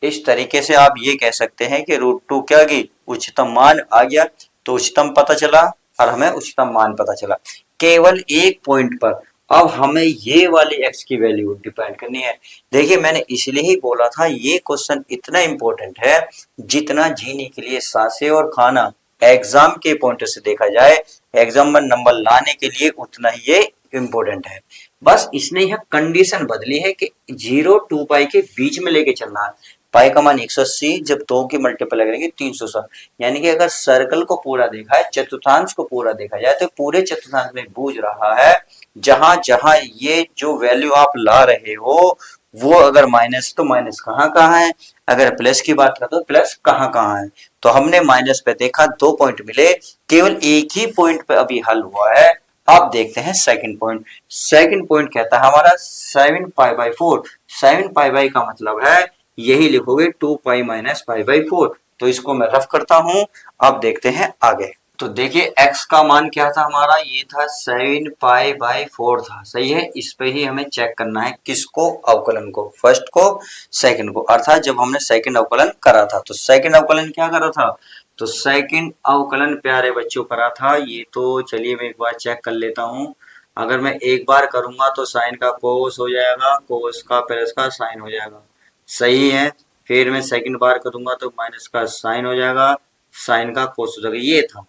इस तरीके से आप ये कह सकते हैं कि √2 क्या की उच्चतम मान आ गया, तो उच्चतम पता चला और हमें उच्चतम मान पता चला केवल एक पॉइंट पर। अब हमें ये वाली x की वैल्यू डिपेंड करनी है। देखिए मैंने इसलिए ही बोला था ये क्वेश्चन इतना इंपॉर्टेंट है, जितना जीने के लिए सांसें और खाना एग्जाम के पॉइंट से देखा जाए, एग्जाम में नंबर लाने के लिए उतना ही ये इम्पोर्टेंट है। बस इसने यह कंडीशन बदली है कि 0 2 पाई के बीच में लेके चलना है। पाई का मान 180, जब 2 की मल्टीप्लाई करेंगे 360, यानी कि अगर सर्कल को पूरा देखा है, चतुर्थांश को पूरा देखा जाए तो पूरे चतुर्थांश में बूझ रहा है, जहां जहां ये जो वैल्यू आप ला रहे हो वो अगर माइनस तो माइनस कहाँ कहाँ है, अगर प्लस की बात करें तो प्लस कहाँ कहाँ है। तो हमने माइनस पे देखा 2 पॉइंट मिले, केवल एक ही पॉइंट पे अभी हल हुआ है। अब देखते हैं सेकंड पॉइंट। सेकंड पॉइंट कहता है हमारा 7π/4। 7π का मतलब है यही लिखोगे 2π - π/4। तो इसको मैं रफ करता हूं, अब देखते हैं आगे। तो देखिए x का मान क्या था हमारा, ये था 7π/4 था, सही है। इस पे ही हमें चेक करना है, किसको, अवकलन को, फर्स्ट को सेकंड को, अर्थात जब हमने सेकंड अवकलन करा था। तो सेकंड अवकलन क्या करा था, तो सेकंड अवकलन प्यारे बच्चों करा था ये, तो चलिए मैं एक बार चेक कर लेता हूँ। अगर मैं एक बार करूंगा तो साइन का कोस हो जाएगा, कोस का प्लस का साइन हो जाएगा, सही है। फिर मैं सेकंड बार करूंगा तो माइनस का साइन हो जाएगा, साइन का कोस हो जाएगा, ये था,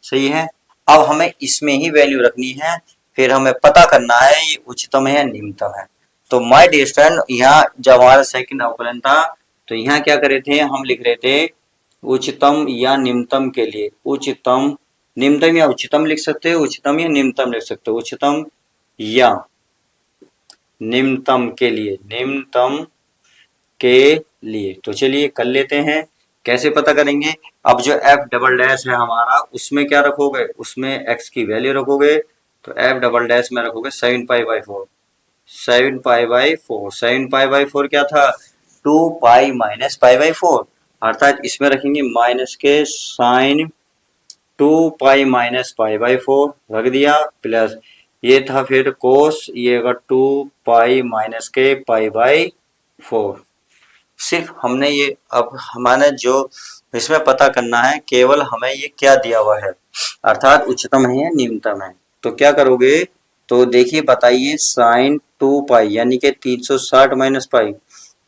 सही है। अब हमें इसमें ही वैल्यू रखनी है, फिर हमें पता करना है ये उच्चतम है या निम्नतम है। तो माय डियर स्टूडेंट, यहाँ जब हमारा सेकंड अवकलन था तो यहाँ क्या करे थे, हम लिख रहे थे उच्चतम या निम्नतम के लिए, उच्चतम, निम्नतम या उच्चतम लिख सकते हो, उच्चतम या निम्नतम लिख सकते हो, उच्चतम या निम्नतम के लिए, निम्नतम के लिए। तो चलिए कर लेते हैं, कैसे पता करेंगे। अब जो f डबल डैश है हमारा, उसमें क्या रखोगे, उसमें x की वैल्यू रखोगे, तो f डबल डैश में रखोगे 7π/4। 7π/4, 7π/4 क्या था, 2π - π/4, अर्थात इसमें रखेंगे माइनस के साइन 2π - π/4 रख दिया, प्लस ये था फिर कोस, ये अगर 2π - के π/4। सिर्फ हमने ये, अब हमारे जो इसमें पता करना है, केवल हमें ये क्या दिया हुआ है, अर्थात उच्चतम है या निम्नतम है। तो क्या करोगे, तो देखिए बताइए, साइन 2π यानी कि 360 माइनस पाई,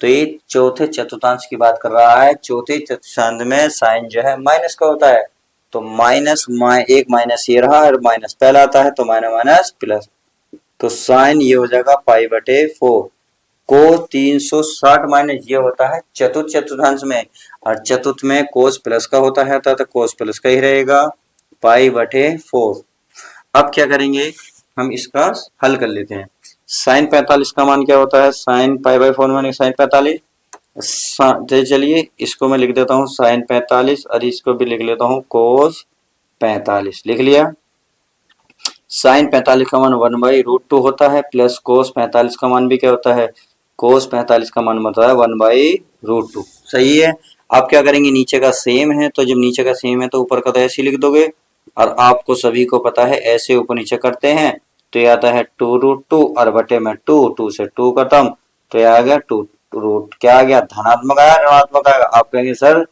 तो ये चौथे चतुर्थांश की बात कर रहा है। चौथे चतुर्थांश में साइन जो है माइनस का होता है, तो माइनस एक माइनस ये रहा और माइनस पहला आता है, तो माइनस माइनस प्लस, तो साइन ये हो जाएगा π/4 को 360 माइनस ये होता है चतुर्थ चतुर्थांश में, और चतुर्थ में कोस प्लस का होता है, तो कोस प्लस का ही रहेगा π/4। अब क्या करेंगे, हम इसका हल कर लेते हैं। साइन 45 का मान क्या होता है, साइन π/4 माने साइन 45। तो चलिए इसको मैं लिख देता हूँ साइन 45, और इसको भी लिख लेता हूँ कोस 45, लिख लिया। साइन 45 का मान 1/√2 होता है, प्लस कोस 45 का मान भी क्या होता है, कोस 45 का मान होता है 1/√2, सही है। आप क्या करेंगे, नीचे का सेम है, तो जब नीचे का सेम है तो ऊपर का तो ऐसे लिख दोगे, और आपको सभी को पता है ऐसे ऊपर नीचे करते हैं तो ये आता है 2√2 और बटे में 2, 2 से 2 खत्म, तो ये आ गया 2 रूट क्या आ गया, धनात्मक आया ऋणात्मक आएगा। आप कहेंगे सर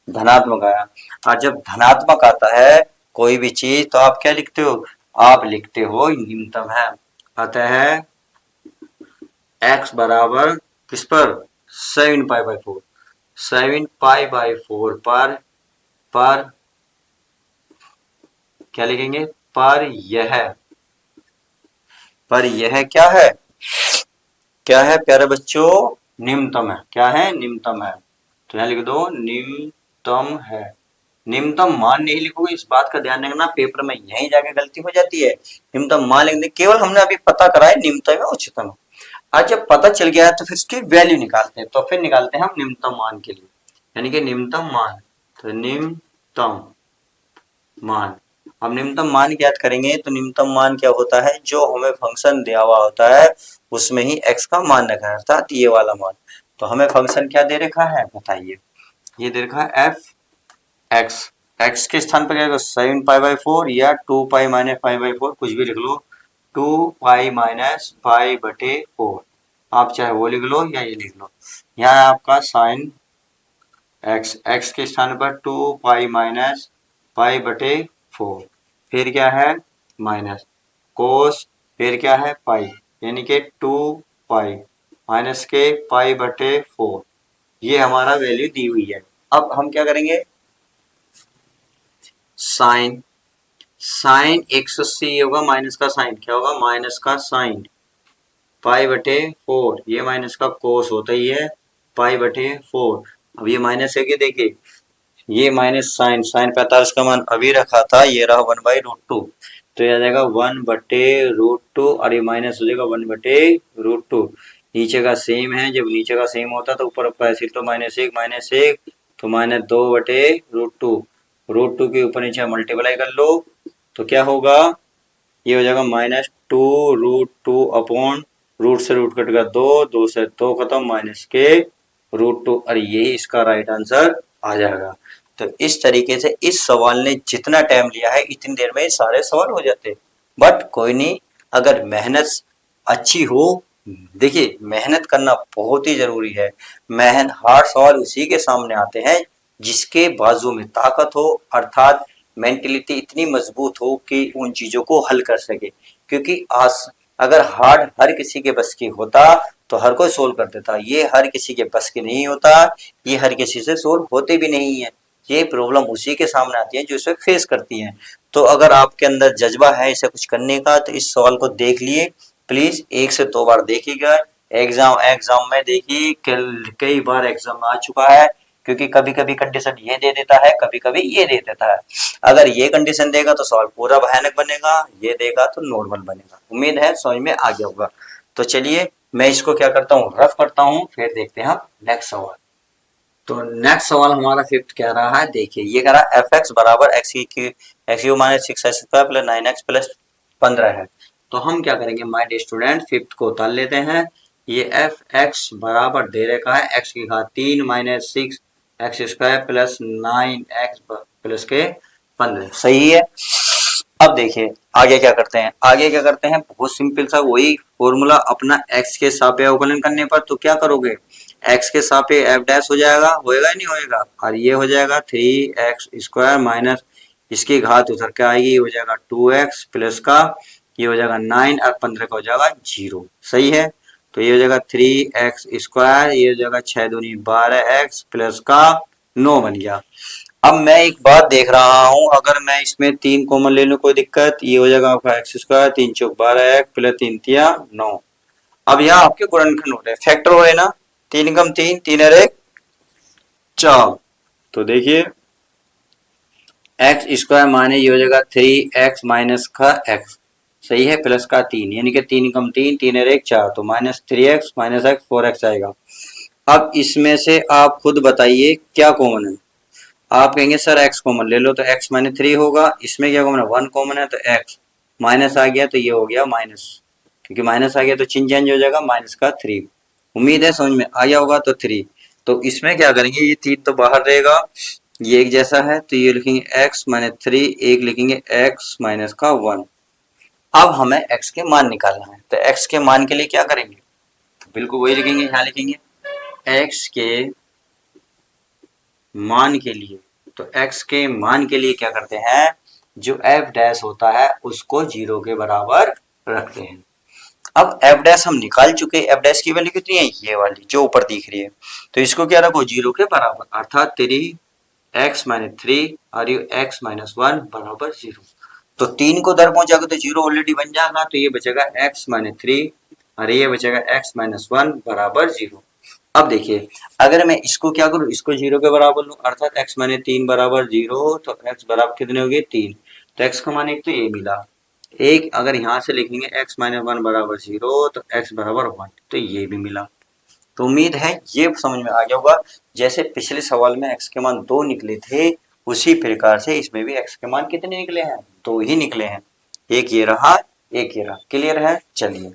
धनात्मक आया। और जब धनात्मक आता है कोई भी चीज तो आप क्या लिखते हो, आप लिखते हो न्यूनतम है। अतः है x बराबर किस पर, 7π/4, 7π/4 पर क्या लिखेंगे, पर यह क्या है प्यारे बच्चों, निम्नतम है। क्या है, निम्नतम है। तो यहाँ लिख दो निम्नतम है। निम्नतम मान नहीं लिखोगे, इस बात का ध्यान रखना, पेपर में यहीं जाके गलती हो जाती है। निम्नतम मान लिख दे, केवल हमने अभी पता करा है निम्नतम है उच्चतम। आज जब पता चल गया है तो फिर इसकी वैल्यू निकालते हैं, तो फिर निकालते हैं हम निम्नतम मान के लिए, यानी कि निम्नतम मान। तो निम्नतम मान, हम निम्नतम मान ज्ञात करेंगे तो निम्नतम मान क्या होता है, जो हमें फंक्शन दिया हुआ होता है उसमें ही x का मान रखा है, अर्थात ये वाला मान। तो हमें फंक्शन क्या दे रखा है बताइए, ये दे रखा है f(x), x के स्थान पर क्या होगा 7π/4 या 2π - π/4, कुछ भी लिख लो, 2π - π/4, आप चाहे वो लिख लो या ये लिख लो। यहाँ आपका साइन x, x के स्थान पर 2π - π/4, फिर क्या है माइनस कोस, फिर क्या है पाई, यानी कि 2π माइनस के π/4, ये हमारा वैल्यू दी हुई है। अब हम क्या करेंगे, साइन 180 होगा, माइनस का साइन क्या होगा, माइनस का साइन π/4, ये माइनस का कोस होता ही है π/4। अब ये माइनस है कि देखिए ये माइनस साइन 45 का मान अभी रखा था, ये रहा 1/√2, तो ये आ जाएगा 1/√2 और ये माइनस हो जाएगा 1/√2। नीचे का सेम है, जब नीचे का सेम होता तो ऊपर ऐसे तो -1 तो -2/√2, √2 के ऊपर नीचे मल्टीप्लाई कर लो तो क्या होगा, ये हो जाएगा -2√2 अपॉन रूट से रूट कट गया 2, 2 से 2 खत्म, माइनस के √2, और यही इसका राइट आंसर आ जाएगा। तो इस तरीके से इस सवाल ने जितना टाइम लिया है इतनी देर में सारे सवाल हो जाते, बट कोई नहीं, अगर मेहनत अच्छी हो, देखिए मेहनत करना बहुत ही जरूरी है। मेहनत, हार्ड सवाल उसी के सामने आते हैं जिसके बाजू में ताकत हो, अर्थात मेंटलिटी इतनी मजबूत हो कि उन चीजों को हल कर सके। क्योंकि अगर हार्ड हर किसी के बस की होता तो हर कोई सोल्व कर देता, ये हर किसी के बस की नहीं होता, ये हर किसी से सोल्व होते भी नहीं है। ये प्रॉब्लम उसी के सामने आती है जो इसे फेस करती है। तो अगर आपके अंदर जज्बा है इसे कुछ करने का तो इस सवाल को देख लिए, प्लीज 1 से 2 बार देखिएगा। एग्जाम में देखिए, कई बार एग्जाम में आ चुका है, क्योंकि कभी कभी कंडीशन ये दे देता है, कभी कभी ये दे देता है। अगर ये कंडीशन देगा तो सवाल पूरा भयानक बनेगा, ये देगा तो नॉर्मल बनेगा। उम्मीद है समझ में आ गया होगा। तो चलिए मैं इसको क्या करता हूँ, रफ करता हूँ, फिर देखते हैं नेक्स्ट सवाल। तो नेक्स्ट सवाल हमारा फिफ्थ कह रहा है, देखिए ये कह रहा है f(x) बराबर x³ minus 6x² plus 9x plus 15 है। तो हम क्या करेंगे माय डियर स्टूडेंट, फिफ्थ को उतार लेते हैं। ये f(x) बराबर दे रखा है x की घात 3 minus 6x² plus 9x plus के 15, सही है। अब देखिए आगे क्या करते हैं, बहुत सिंपल सा वही फॉर्मूला अपना x के सापेक्ष अवकलन करने पर। तो क्या करोगे, x के सापेक्ष f डैश हो जाएगा, होएगा नहीं होएगा, और ये हो जाएगा 3x² माइनस इसकी घात उधर क्या आएगी, ये हो जाएगा 2x प्लस का ये हो जाएगा 9 और 15 का हो जाएगा 0, सही है। तो ये हो जाएगा 3x², ये हो जाएगा 6 दूनी 12x प्लस का 9 बन गया। अब मैं एक बात देख रहा हूं, अगर मैं इसमें 3 कॉमन ले लूं कोई दिक्कत, ये हो जाएगा आपका x², 3 चौक 12x प्लस 3 तिया 9। अब यहाँ आपके गुणनखंड हो रहे, फैक्टर हो रहे ना, 3 कम 3, 3 और 1 4। तो देखिए x² माने ये हो जाएगा 3x माइनस का x, सही है, प्लस का 3, यानी कि 3 कम 3, 3 और 1 4, तो minus 3x minus x 4x आएगा। अब इसमें से आप खुद बताइए क्या कॉमन है। आप कहेंगे सर x कॉमन ले लो, तो x माइनस 3 होगा, इसमें क्या कॉमन है 1 कॉमन है, तो x माइनस आ गया तो ये हो गया माइनस, क्योंकि माइनस आ गया तो चिन्ह चेंज हो जाएगा, माइनस का 3। उम्मीद है समझ में आ गया होगा। तो 3, तो इसमें क्या करेंगे, ये 3 तो बाहर रहेगा, ये एक जैसा है तो ये लिखेंगे x माइनस 3, एक लिखेंगे x माइनस का 1। अब हमें x के मान निकालना है तो x के मान के लिए क्या करेंगे, तो बिल्कुल वही लिखेंगे, यहाँ लिखेंगे x के मान के लिए। तो x के मान के लिए क्या करते हैं, जो f डैश होता है उसको 0 के बराबर रखते हैं। अब f डैश हम निकाल चुके, f डैश की वैल्यू कितनी है, ये वाली जो ऊपर दिख रही है, तो इसको क्या रखो 0 के बराबर, अर्थात तेरी x माइनस 3 और ये x माइनस 1 बराबर 0। तो 3 को दर पहुंचाओगे तो 0 ऑलरेडी बन जाएगा, तो ये बचेगा x माइनस 3 और ये बचेगा x माइनस 1 बराबर 0। अब देखिए अगर मैं इसको क्या करूं, इसको 0 के बराबर लूं, अर्थात x माइनस 3 बराबर 0, तो x बराबर कितने हो गए 3, तो x का मान एक तो ये मिला, एक अगर यहाँ से लिखेंगे x माइनस 1 बराबर 0 तो x बराबर 1, तो ये भी मिला। तो उम्मीद है ये समझ में आ गया होगा, जैसे पिछले सवाल में x के मान 2 निकले थे उसी प्रकार से इसमें भी x के मान कितने निकले हैं, 2 ही निकले हैं, एक ये रहा एक ये रहा। क्लियर है, चलिए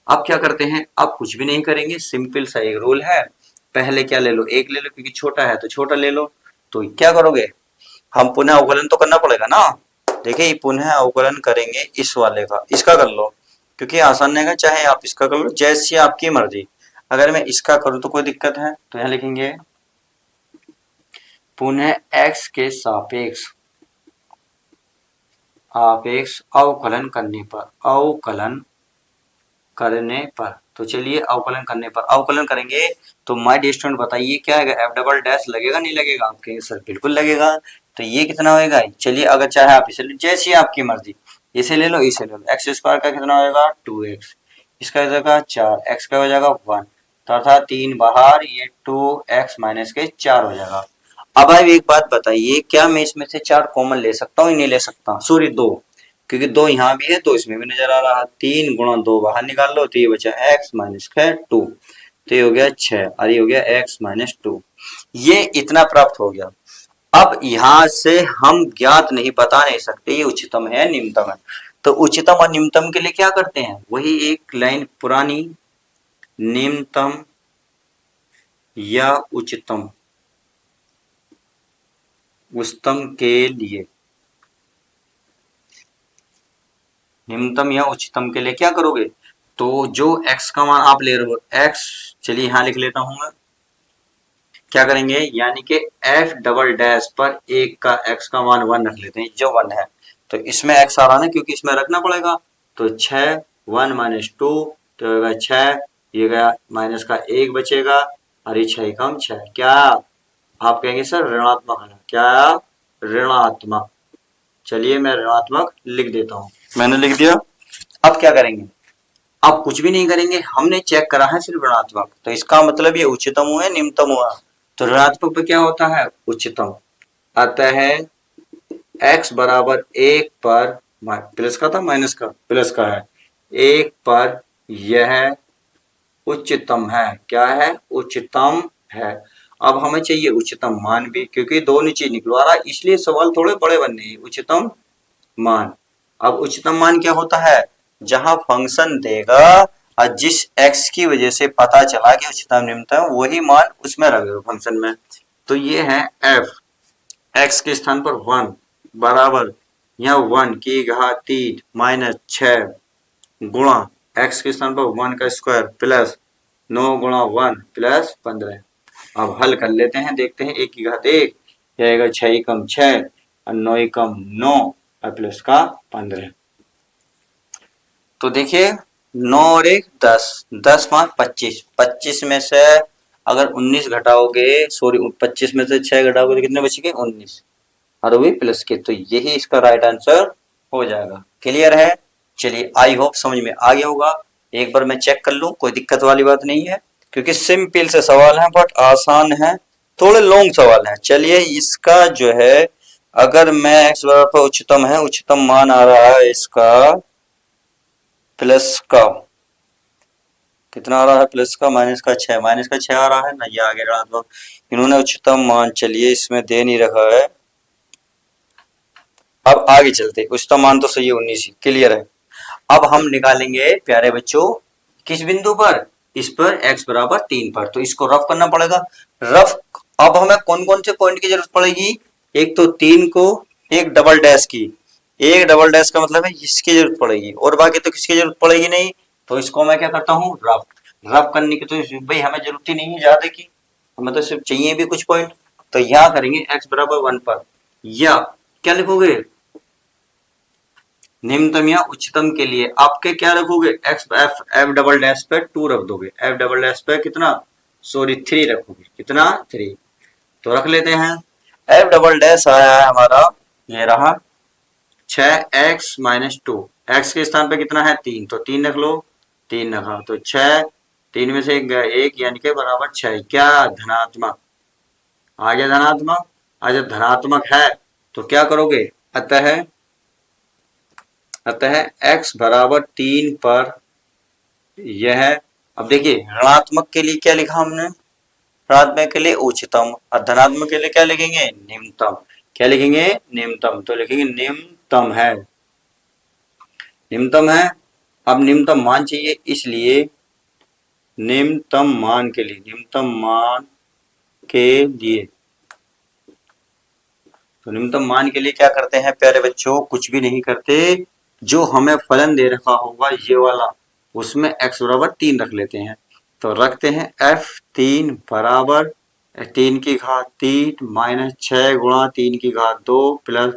अब क्या करते हैं, अब कुछ भी नहीं करेंगे, सिंपल सा एक रूल है, पहले क्या ले लो, एक ले लो, क्योंकि छोटा है तो छोटा ले लो। तो क्या करोगे, हम पुनः अवकलन तो करना पड़ेगा ना, देखिए पुनः अवकलन करेंगे इस वाले का, इसका कर लो क्योंकि आसान रहेगा, चाहे आप इसका कर लो जैसी आपकी मर्जी। अगर मैं इसका करूं तो कोई दिक्कत है, तो यहाँ लिखेंगे पुनः x के सापेक्ष आपेक्ष अवकलन करने पर, अवकलन करने पर, तो चलिए अवकलन करने पर अवकलन करेंगे। तो माय डियर स्टूडेंट बताइए क्या है, एफ डबल डैश लगेगा नहीं लगेगा, आपके सर बिल्कुल लगेगा। तो ये कितना होएगा, चलिए अगर चाहे आप इसे जैसी आपकी मर्जी, इसे ले लो इसे ले लो, एक्स स्क्वायर का कितना होएगा 2x, इसका हो जाएगा 4, एक्स का हो जाएगा 1, तो अर्थात 3 बाहर, ये 2x माइनस के 4 हो जाएगा। अब आप एक बात बताइए, क्या मैं इसमें से 4 कॉमन ले सकता हूँ, नहीं ले सकता, सॉरी 2, क्योंकि 2 यहाँ भी है 2 इसमें भी नजर आ रहा है, 3 गुणा 2 बाहर निकाल लो तो ये बचा x माइनस 2, तो ये हो गया 6 और ये हो गया x माइनस 2, ये इतना प्राप्त हो गया। अब यहां से हम ज्ञात नहीं बता नहीं सकते ये उच्चतम है निम्नतम है, तो उच्चतम और निम्नतम के लिए क्या करते हैं, वही एक लाइन पुरानी, निम्नतम या उच्चतम, उच्चतम के लिए, निम्नतम या उच्चतम के लिए क्या करोगे, तो जो x का मान आप ले रहे हो x, चलिए यहां लिख लेता हूं मैं, क्या करेंगे यानी कि f डबल डैश पर एक का x का मान 1 रख लेते हैं, जो 1 है, तो इसमें x आ रहा ना क्योंकि इसमें रखना पड़ेगा, तो 6 1 माइनस 2 तो होगा 6, ये गया माइनस का 1 बचेगा और ये 6 कम 6, क्या आप कहेंगे सर ऋणात्मक है, क्या ऋणात्मक, चलिए मैं ऋणात्मक लिख देता हूं, मैंने लिख दिया। अब क्या करेंगे, अब कुछ भी नहीं करेंगे, हमने चेक करा है सिर्फ ऋणात्मक, तो इसका मतलब ये उच्चतम हुआ निम्नतम हुआ, तो ऋणात्मक पे क्या होता है उच्चतम, अतः x बराबर 1 पर, प्लस का था माइनस का, प्लस का है 1 पर यह उच्चतम है, क्या है उच्चतम है। अब हमें चाहिए उच्चतम मान भी, क्योंकि दो नीचे निकलवा रहा है इसलिए सवाल थोड़े बड़े बनने हैं, उच्चतम मान। अब उच्चतम मान क्या होता है, जहां फंक्शन देगा और जिस x की वजह से पता चला कि उच्चतम निम्नतम वही मान उसमें रख दो फंक्शन में, तो ये है f, x के स्थान पर 1 बराबर यहाँ 1 की घात 3 माइनस 6 गुणा x के स्थान पर 1 का स्क्वायर प्लस 9 गुणा 1 प्लस 15। अब हल कर लेते हैं, देखते हैं 1 की घात 1 जाएगा 6 कम 6 और 9 कम 9 और प्लस का 15। तो देखिए 9 और 1 10, 10 5 25, 25 में से अगर 19 घटाओगे, सॉरी 25 में से 6 घटाओगे तो कितने बचेंगे 19 और वो भी प्लस के, तो यही इसका राइट आंसर हो जाएगा। क्लियर है, चलिए आई होप समझ में आ गया होगा, एक बार मैं चेक कर लूं, कोई दिक्कत वाली बात नहीं है, क्योंकि सिंपल से सवाल है बट आसान है, थोड़े लॉन्ग सवाल है। चलिए इसका जो है, अगर मैं x बराबर उच्चतम है, उच्चतम मान आ रहा है इसका प्लस का, कितना आ रहा है प्लस का, माइनस का 6, माइनस का 6 आ रहा है ना, ये आगे ऋणात्मक, इन्होंने उच्चतम मान चलिए इसमें दे नहीं रखा है, अब आगे चलते, उच्चतम मान तो सही है 19 ही, क्लियर है। अब हम निकालेंगे प्यारे बच्चों किस बिंदु पर, इस पर x बराबर 3 पर, तो इसको रफ करना पड़ेगा, रफ अब हमें कौन कौन से पॉइंट की जरूरत पड़ेगी, एक तो 3 को, एक डबल डैश की, एक डबल डैश का मतलब है इसकी जरूरत पड़ेगी, और बाकी तो किसकी जरूरत पड़ेगी नहीं। तो इसको मैं क्या करता हूँ, रफ रफ करने की तो भाई हमें जरूरत ही नहीं है ज्यादा की, हमें तो सिर्फ चाहिए भी कुछ पॉइंट। तो यहाँ करेंगे x बराबर 1 पर, या क्या लिखोगे, निम्नतम या उच्चतम के लिए आपके क्या रखोगे, x F F double dash पे 2 रख दोगे, एफ डबल डैश पे कितना, सॉरी 3 रखोगे, कितना 3। तो रख लेते हैं, एफ डबल डैश आया है हमारा, ये रहा 6x-2, एक्स के स्थान पे कितना है 3, तो 3 रख लो, 3 रखा तो 6, 3 में से एक यानी कि बराबर 6, क्या धनात्मक आ गया, धनात्मक। आज जब धनात्मक है तो क्या करोगे, अतः अतः x बराबर 3 पर यह, अब देखिए ऋणात्मक के लिए क्या लिखा हमने, ऋणात्मक के लिए उच्चतम और धनात्मक के लिए क्या लिखेंगे, निम्नतम। क्या लिखेंगे, निम्नतम। तो लिखेंगे निम्नतम है, निम्नतम है। अब निम्नतम मान चाहिए, इसलिए निम्नतम मान के लिए, निम्नतम मान के लिए, तो निम्नतम मान के लिए क्या करते हैं प्यारे बच्चों, कुछ भी नहीं करते, जो हमें फलन दे रखा होगा ये वाला, उसमें x बराबर 3 रख लेते हैं। तो रखते हैं f3 बराबर 3 की घात 3 माइनस 6 गुणा 3 की घात 2 प्लस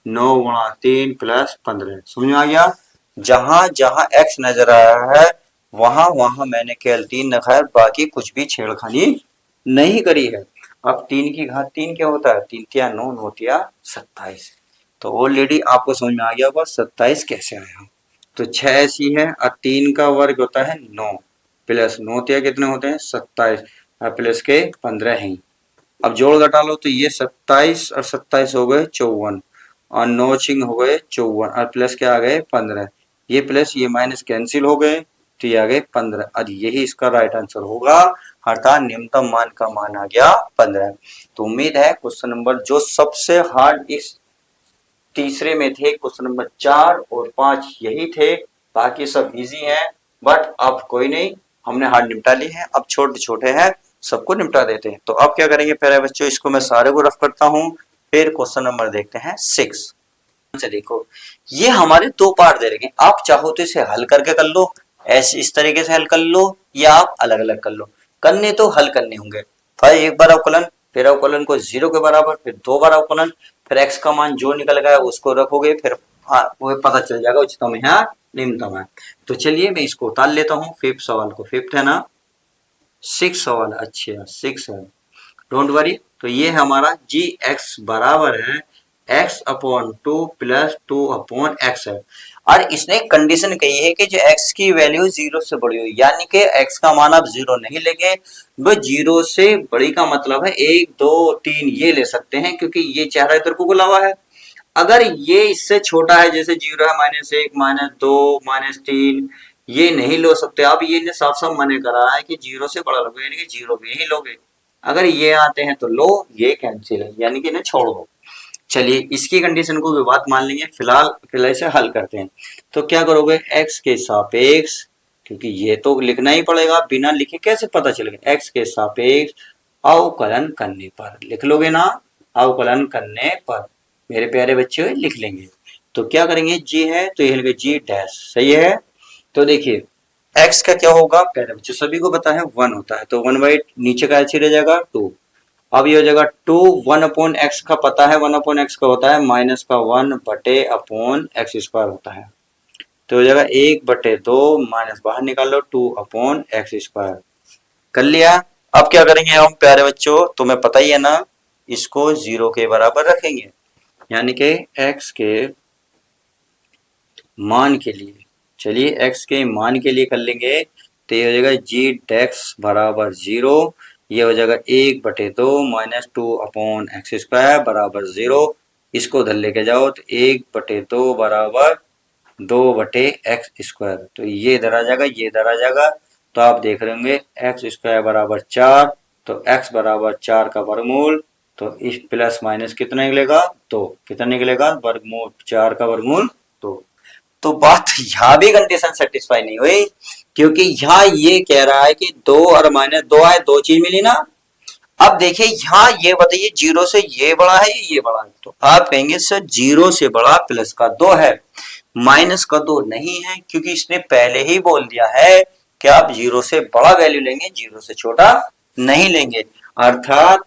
9 गुणा 3 प्लस 15। समझ में आ गया, जहां जहां x नजर आया है वहां वहां मैंने केवल 3 रखा है, बाकी कुछ भी छेड़खानी नहीं करी है। अब 3 की घात 3 क्या होता है, 3 तिया 9, 9 तिया 27। तो ऑलरेडी आपको समझ में आ गया होगा 27 कैसे आया। तो 6 ऐसी है और 3 का वर्ग होता है 9, प्लस 9 तिया कितने होते हैं 27, और प्लस के 15 हैं। अब जोड़ घटा लो तो ये 27 और 27 हो गए 54, और 9 छिंग हो गए 54, और प्लस के आ गए 15, ये प्लस ये माइनस कैंसिल हो गए, तो ये आ गए 15, और यही इसका राइट आंसर होगा, अर्थात न्यूनतम मान का मान आ गया 15। तो उम्मीद है क्वेश्चन नंबर जो सबसे हार्ड इस तीसरे में थे, क्वेश्चन नंबर 4 और 5 यही थे, बाकी सब इजी हैं, बट अब कोई नहीं, हमने हार्ड निपटा ली है, अब छोटे छोटे हैं सबको निपटा देते हैं। तो अब क्या करेंगे प्यारे बच्चों, इसको मैं सारे को रफ करता हूं, फिर क्वेश्चन नंबर देखते हैं 6 से। देखो ये हमारे 2 पार्ट दे रखे, आप चाहो तो इसे हल करके कर लो, ऐसे इस तरीके से हल कर लो, या आप अलग अलग कर लो, करने तो हल करने होंगे। फिर एक बार अवकलन, फिर अवकलन को 0 के बराबर, फिर 2 बार अवकलन, फिर x का मान जो निकल गया उसको रखोगे, फिर हाँ वो पता चल जाएगा उच्चतम है या निम्नतम है। तो चलिए मैं इसको उतार लेता हूँ, फिफ्थ सवाल को, फिफ्थ है ना, 6 सवाल, अच्छा 6 है, डोंट वरी। तो ये हमारा जी एक्स बराबर है x upon 2 plus 2 upon x है, और इसने कंडीशन कही है कि जो x की वैल्यू 0 से बड़ी हो, यानी कि x का मान आप 0 नहीं लेंगे, वो 0 से बड़ी का मतलब है 1 2 3 ये ले सकते हैं, क्योंकि ये चेहरा इधर को खुला हुआ है। अगर ये इससे छोटा है, जैसे 0 है, -1 -2 -3, ये नहीं लो सकते। अब ये साफ साफ मना करा है कि 0 से बड़ा लोगे, यानी कि 0 भी ही लोगे। अगर ये आते हैं तो लो, ये कैंसिल है, यानी कि इन्हें छोड़ दो। चलिए इसकी कंडीशन को भी बात मान लेंगे, फिलहाल इसे हल करते हैं। तो क्या करोगे, x के सापेक्ष, क्योंकि ये तो लिखना ही पड़ेगा, बिना लिखे कैसे पता चलेगा, x के सापेक्ष अवकलन करने पर लिख लोगे ना, अवकलन करने पर मेरे प्यारे बच्चे लिख लेंगे। तो क्या करेंगे, g है तो ये g डैश, सही है। तो देखिए x का क्या होगा प्यारे बच्चे, सभी को पता है 1 होता है, तो 1 बाई नीचे का ऐसे रह जाएगा 2। अब ये हो जाएगा 2, 1 अपॉन एक्स का पता है, 1 अपॉन एक्स का होता है माइनस का 1 बटे अपॉन एक्स स्क्वायर होता है, तो हो जाएगा 1 बटे 2 माइनस बाहर निकाल लो 2 अपॉन एक्स स्क्वायर। कर लिया। अब क्या करेंगे हम प्यारे बच्चों, तुम्हें पता ही है ना, इसको 0 के बराबर रखेंगे, यानी कि x के मान के लिए, चलिए x के मान के लिए कर लेंगे, तो ये हो जाएगा जी डेक्स बराबर 0, ये हो जाएगा 1 बटे 2 माइनस 2 अपॉन एक्स स्क्वायर बराबर 0। इसको उधर लेके जाओ तो 1 बटे 2 बराबर 2 बटे एक्स स्क्वायर, तो ये इधर आ जाएगा, ये इधर आ जाएगा, तो आप देख रहे होंगे एक्स स्क्वायर बराबर 4, तो x बराबर 4 का वर्गमूल, तो इस प्लस माइनस कितना निकलेगा 2, कितना निकलेगा वर्गमूल 4 का वर्गमूल 2। तो बात यहाँ भी कंडीशन सेटिस्फाई नहीं हुई, क्योंकि यहाँ ये कह रहा है कि 2 और -2 आए, 2 चीज मिली ना, अब देखिए यहाँ ये बताइए, जीरो से ये बड़ा है ये बड़ा है, तो आप कहेंगे सर जीरो से बड़ा प्लस का दो है, माइनस का दो नहीं है, क्योंकि इसने पहले ही बोल दिया है कि आप जीरो से बड़ा वैल्यू लेंगे, जीरो से छोटा नहीं लेंगे। अर्थात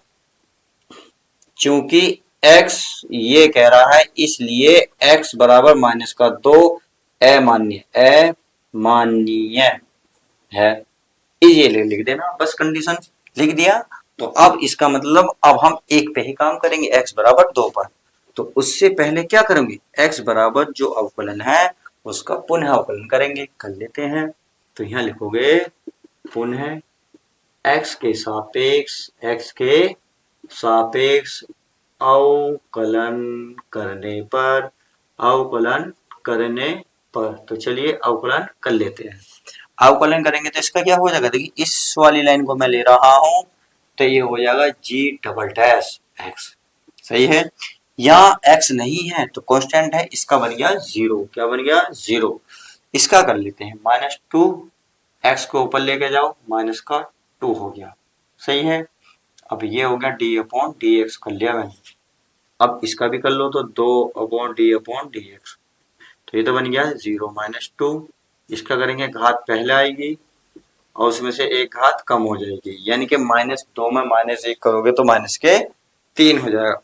चूंकि x ये कह रहा है, इसलिए x बराबर माइनस का दो अमान्य है। ये लिख देना, बस कंडीशन लिख दिया। तो अब इसका मतलब अब हम एक पे ही काम करेंगे, x बराबर दो पर। तो उससे पहले क्या करेंगे, x बराबर जो अवकलन है उसका पुनः अवकलन करेंगे, कर लेते हैं। तो यहाँ लिखोगे पुनः x के सापेक्ष अवकलन करने पर तो चलिए अवकलन कर लेते हैं। अवकलन करेंगे तो इसका क्या हो जाएगा, देखिए इस वाली लाइन को मैं ले रहा हूं तो ये हो जाएगा g डबल डैश x, सही है। यहाँ x नहीं है तो कांस्टेंट है, इसका बन गया जीरो, क्या बन गया जीरो। इसका कर लेते हैं माइनस टू, x को ऊपर लेके जाओ, माइनस का टू हो गया, सही है। अब ये हो गया डी अपॉन डी एक्स कर लिया मैंने। अब इसका भी कर लो तो दो अपॉन डी एक्स, तो ये तो बन गया जीरो माइनस टू। इसका करेंगे घात पहले आएगी और उसमें से एक घात कम हो जाएगी, यानी कि माइनस दो में माइनस एक करोगे तो माइनस के तीन हो जाएगा।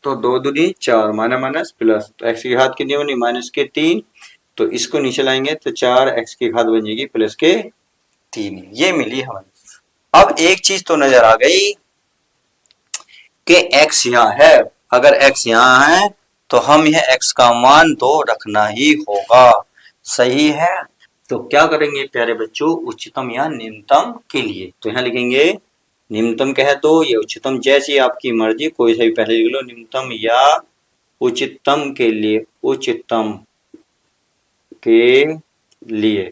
तो दो दूनी चार, माइनस माइनस प्लस, तो एक्स की घात कितनी बनी माइनस के तीन, तो इसको नीचे लाएंगे तो चार एक्स की घात बन जाएगी प्लस के तीन, ये मिली हमें। अब एक चीज तो नजर आ गई कि x यहाँ है, अगर x यहाँ है तो हम यह x का मान तो रखना ही होगा, सही है। तो क्या करेंगे प्यारे बच्चों, उच्चतम या निम्नतम के लिए तो यहाँ लिखेंगे निम्नतम कहे तो ये उच्चतम, जैसी आपकी मर्जी कोई सा भी पहले लिख लो, निम्नतम या उच्चतम के लिए, उच्चतम के लिए।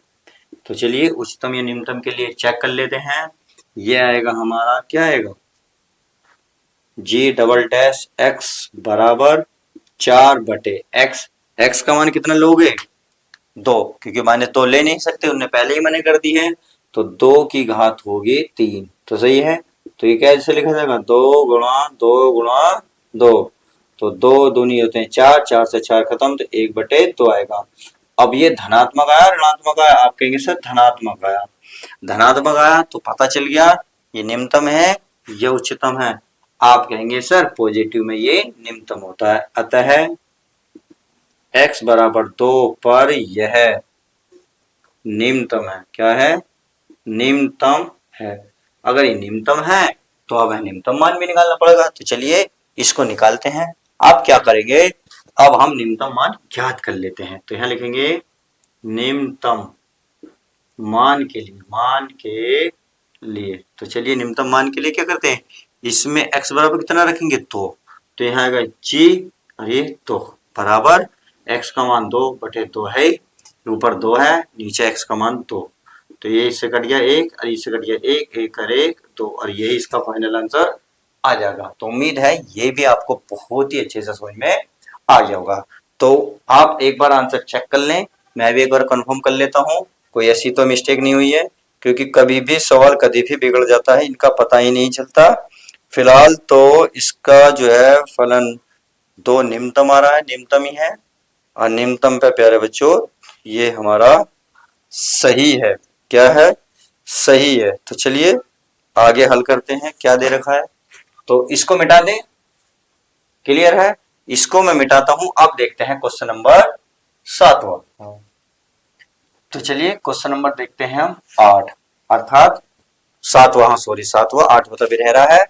तो चलिए उच्चतम या निम्नतम के लिए चेक कर लेते हैं। ये आएगा हमारा, क्या आएगा, जी डबल डैश एक्स बराबर चार बटे एक्स। एक्स का मान कितना लोगे, दो, क्योंकि माने दो ले नहीं सकते, उनने पहले ही मने कर दी है, तो दो की घात होगी तीन, तो सही है। तो ये कैसे लिखा जाएगा, दो गुणा दो, तो दो दूनी होते हैं चार, चार से चार खत्म, तो एक बटे दो आएगा। अब ये धनात्मक आया ऋणात्मक आया, आप कहेंगे सर धनात्मक आया। धनात्मक आया तो पता चल गया ये निम्नतम है, ये उच्चतम है। आप कहेंगे सर पॉजिटिव में ये निम्नतम होता है, अतः x बराबर दो पर यह निम्नतम है, क्या है, निम्नतम है। अगर ये निम्नतम है तो अब निम्नतम मान भी निकालना पड़ेगा, तो चलिए इसको निकालते हैं। आप क्या करेंगे, अब हम निम्नतम मान ज्ञात कर लेते हैं। तो यहाँ लिखेंगे निम्नतम मान के लिए, तो चलिए निम्नतम मान के लिए क्या करते हैं, इसमें x बराबर कितना रखेंगे दो, तो यहाँ आएगा g और ये दो बराबर x का मान दो बटे दो है, ऊपर दो है नीचे x का मान दो, तो ये इससे कट गया एक और इससे कट गया एक, एक और एक दो, और यही इसका फाइनल आंसर आ जाएगा। तो उम्मीद है ये भी आपको बहुत ही अच्छे से समझ में आ गया होगा। तो आप एक बार आंसर चेक कर लें, मैं भी एक बार कंफर्म कर लेता हूँ कोई ऐसी तो मिस्टेक नहीं हुई है, क्योंकि कभी भी सवाल कभी भी बिगड़ जाता है, इनका पता ही नहीं चलता। फिलहाल तो इसका जो है फलन दो निम्नतम आ रहा है, निम्नतम ही है, और निम्नतम पे प्यारे बच्चों ये हमारा सही है, क्या है, सही है। तो चलिए आगे हल करते हैं, क्या दे रखा है, तो इसको मिटा दें, क्लियर है, इसको मैं मिटाता हूं। अब देखते हैं क्वेश्चन नंबर 7वां। तो चलिए क्वेश्चन नंबर देखते हैं हम 8, अर्थात 7वां, सॉरी 7वां, 8वां तभी रह रहा है।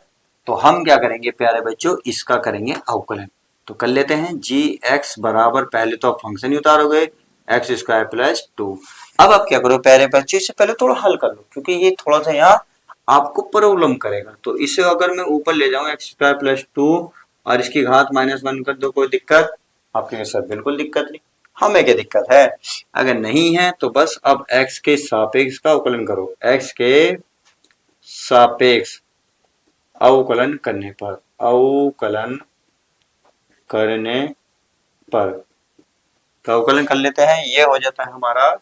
तो हम क्या करेंगे प्यारे बच्चों, इसका करेंगे अवकलन। तो कर लेते हैं जी एक्स बराबर, पहले तो आप फंक्शन ही उतारोगे एक्स स्क्वायर प्लस टू। अब आप क्या करो प्यारे बच्चों, इससे पहले थोड़ा हल कर लो, क्योंकि ये थोड़ा सा यहाँ आपको प्रॉब्लम करेगा। तो इसे अगर मैं ऊपर ले जाऊं एक्स स्क्वायर प्लस टू और इसकी घात माइनस वन कर दो, कोई दिक्कत, आपके साथ बिल्कुल दिक्कत नहीं, हमें क्या दिक्कत है। अगर नहीं है तो बस अब x के सापेक्ष का अवकलन करो, x के सापेक्ष अवकलन करने पर तो अवकलन कर लेते हैं, ये हो जाता है हमारा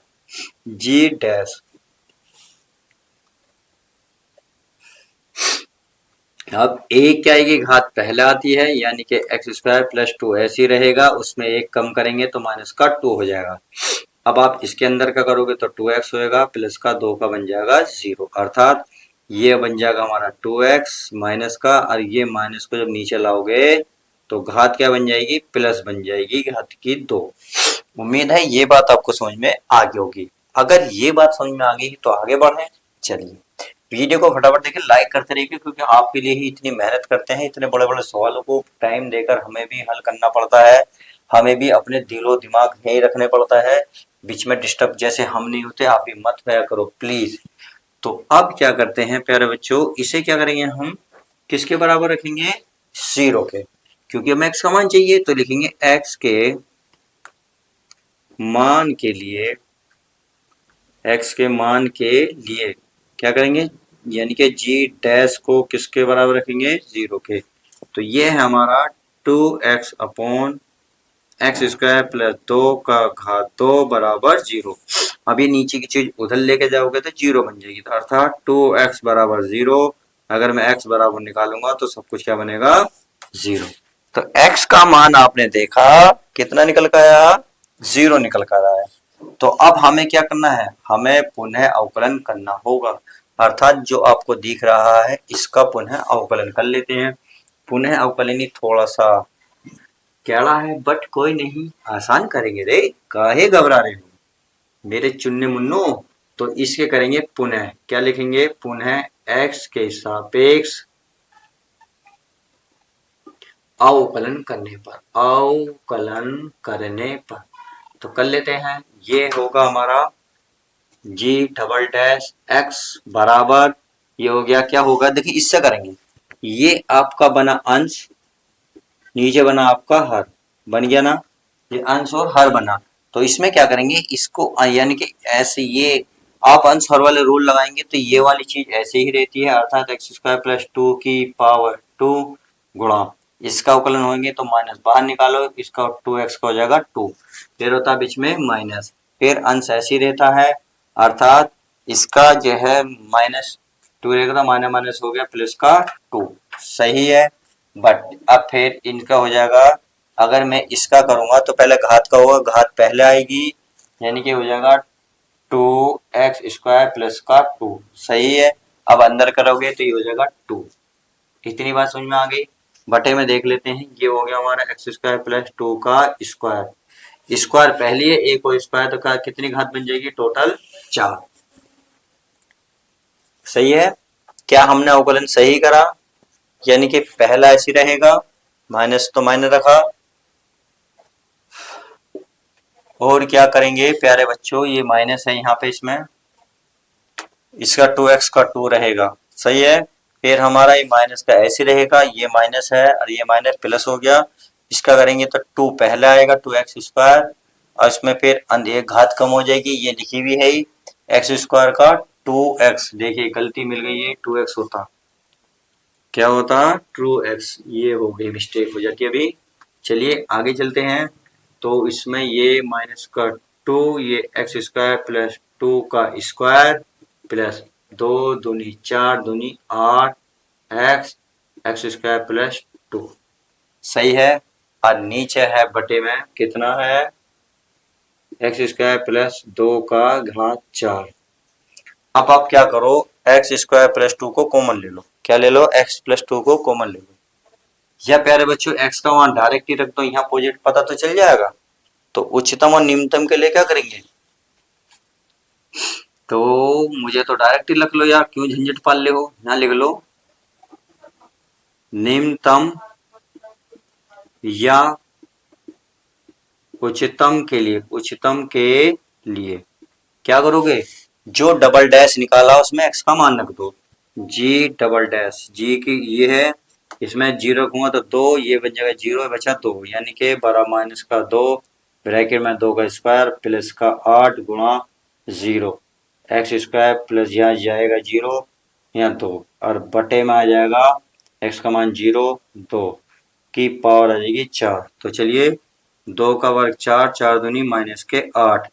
g डैश अब एक क्या आएगी, घात पहले आती है, यानी कि एक्स स्क्वायर प्लस टू ऐसे ही रहेगा, उसमें एक कम करेंगे तो माइनस का टू हो जाएगा। अब आप इसके अंदर का करोगे तो टू एक्स होएगा, प्लस का दो का बन जाएगा जीरो, अर्थात ये बन जाएगा हमारा टू एक्स माइनस का, और ये माइनस को जब नीचे लाओगे तो घात क्या बन जाएगी, प्लस बन जाएगी घात की दो। उम्मीद है ये बात आपको समझ में आ गई होगी। अगर ये बात समझ में आ गई तो आगे बढ़े। चलिए वीडियो को फटाफट देखिए, लाइक करते रहिए, क्योंकि आपके लिए ही इतनी मेहनत करते हैं, इतने बड़े बड़े सवालों को टाइम देकर हमें भी हल करना पड़ता है, हमें भी अपने दिलो दिमाग यही रखने पड़ता है, बीच में डिस्टर्ब जैसे हम नहीं होते, आप भी मत होया करो प्लीज। तो अब क्या करते हैं प्यारे बच्चों, इसे क्या करेंगे हम, किसके बराबर रखेंगे, जीरो के, क्योंकि हमें एक्स का मान चाहिए, तो लिखेंगे एक्स के मान के लिए, एक्स के मान के लिए क्या करेंगे, यानी कि जी डैश को किसके बराबर रखेंगे, जीरो के। तो ये है हमारा two x upon x square plus दो का घात दो बराबर जीरो। अब ये नीचे की चीज उधर लेके जाओगे तो जीरो बन जाएगी, तो अर्थात टू एक्स बराबर जीरो। अगर मैं एक्स बराबर निकालूंगा तो सब कुछ क्या बनेगा, जीरो। तो एक्स का मान आपने देखा कितना निकल कर आया, जीरो निकल कर आया। तो अब हमें क्या करना है, हमें पुनः अवकलन करना होगा, अर्थात जो आपको दिख रहा है इसका पुनः अवकलन कर लेते हैं। पुनः अवकलनी थोड़ा सा टेढ़ा है, बट कोई नहीं, आसान करेंगे रे, काहे घबरा रहे हो मेरे चुन्ने मुन्नो। तो इसके करेंगे पुनः, क्या लिखेंगे, पुनः एक्स के सापेक्ष अवकलन करने पर, अवकलन करने पर तो कर लेते हैं। ये होगा हमारा जी डबल डैश एक्स बराबर, ये हो गया, क्या होगा देखिए इससे करेंगे, ये आपका बना अंश, नीचे बना आपका हर, बन गया ना, ये अंश और हर बना। तो इसमें क्या करेंगे, इसको यानी कि ऐसे ये आप अंश हर वाले रूल लगाएंगे तो ये वाली चीज ऐसे ही रहती है, अर्थात एक्स स्क्वायर प्लस टू की पावर टू गुणा इसका अवकलन होंगे तो माइनस बाहर निकालो, इसका टू एक्स का हो जाएगा टू, फिर होता है बीच में माइनस, फिर अंश ऐसे ही रहता है, अर्थात इसका जो है माइनस टू रहेगा, माइनस माइनस हो गया प्लस का टू, सही है। बट अब फिर इनका हो जाएगा, अगर मैं इसका करूंगा तो पहले घात का होगा, घात पहले आएगी, यानी कि हो जाएगा टू एक्स स्क्वायर प्लस का टू, सही है। अब अंदर करोगे तो ये हो जाएगा टू, इतनी बात समझ में आ गई। बटे में देख लेते हैं, ये हो गया हमारा एक्स स्क्वायर प्लस टू का स्क्वायर, स्क्वायर पहली है, एक और स्क्वायर तो का कितनी घात बन जाएगी, टोटल चार, सही है। क्या हमने अवकलन सही करा, यानी कि पहला ऐसी रहेगा, माइनस तो माइनस रखा, और क्या करेंगे प्यारे बच्चों, ये माइनस है यहाँ पे, इसमें इसका टू एक्स का टू रहेगा, सही है। फिर हमारा ये माइनस का ऐसे रहेगा, ये माइनस है और ये माइनस प्लस हो गया, इसका करेंगे तो टू पहले आएगा टू एक्स स्क्वायर, और इसमें फिर ये घात कम हो जाएगी, ये लिखी हुई है एक्स स्क्वायर का टू एक्स, देखिए गलती मिल गई है, टू एक्स होता, क्या होता, टू एक्स, ये हो गई मिस्टेक हो जाती है अभी। चलिए आगे चलते हैं, तो इसमें ये माइनस का टू, ये एक्स स्क्वायर प्लस टू का स्क्वायर प्लस दो दूनी चार दूनी आठ x, x square plus two, सही है। और नीचे है बटे में कितना है, एक्स स्क्वायर प्लस दो का घात चार। अब आप क्या करो, एक्स स्क्वायर प्लस टू को कॉमन ले लो, क्या ले लो, एक्स प्लस टू को कॉमन ले लो, या प्यारे बच्चों एक्स का वहां डायरेक्ट ही रख दो, यहाँ पॉजिटिव पता तो चल जाएगा। तो उच्चतम और निम्नतम के लिए क्या करेंगे, तो मुझे तो डायरेक्ट ही लिख लो यार, क्यों झंझट पाल ले हो, यहाँ लिख लो निम्नतम या उच्चतम के लिए, उच्चतम के लिए क्या करोगे, जो डबल डैश निकाला उसमें एक्स का मान रख दो, जी डबल डैश, जी की ये है, इसमें जीरो रखूंगा तो दो, ये बन जाएगा जीरो बचा दो, यानी कि बारह माइनस का दो, ब्रैकेट में दो का स्क्वायर प्लस का आठ गुणा जीरो, एक्स स्क्वायर प्लस यहाँ जाएगा जीरो, यहाँ दो, और बटे में आ जाएगा एक्स का मान जीरो, दो की पावर आ जाएगी चार। तो चलिए दो का वर्ग चार, चार दूनी माइनस के आठ,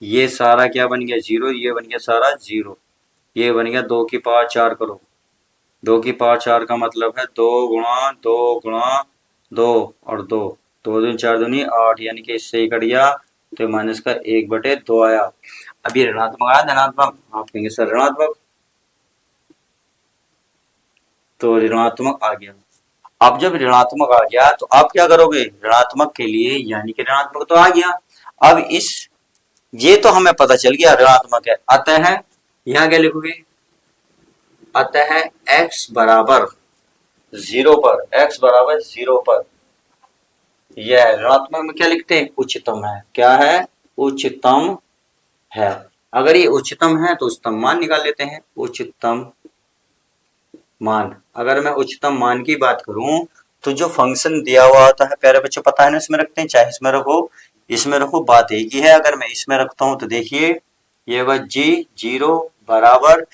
ये सारा क्या बन गया जीरो, ये बन गया सारा जीरो, ये बन गया दो की पावर चार करो, 2 की पावर 4 का मतलब है 2 और 2, 2 दूनी 4 दूनी 8, यानी कि इससे ही कट गया तो माइनस का 1/2 आया। अब ये ऋणात्मक आया धनात्मक, आप कहेंगे सर ऋणात्मक, तो ऋणात्मक आ गया। अब जब ऋणात्मक आ गया तो आप क्या करोगे, ऋणात्मक के लिए यानी कि ऋणात्मक तो आ गया, अब इस ये तो हमें पता चल गया ऋणात्मक है, अतः यहां क्या लिखोगे, अतः x बराबर 0 पर, x बराबर 0 पर यह ऋणात्मक में क्या लिखते हैं, उच्चतम है। क्या है, उच्चतम है। अगर ये उच्चतम है तो उच्चतम मान निकाल लेते हैं, उच्चतम मान। अगर मैं उच्चतम मान की बात करूं तो जो फंक्शन दिया हुआ होता है प्यारे बच्चों पता है ना, इसमें रखते हैं, चाहे इसमें रखो इसमें रखो, बात एक ही है। अगर मैं इसमें रखता हूं तो देखिए ये होगा g0 बराबर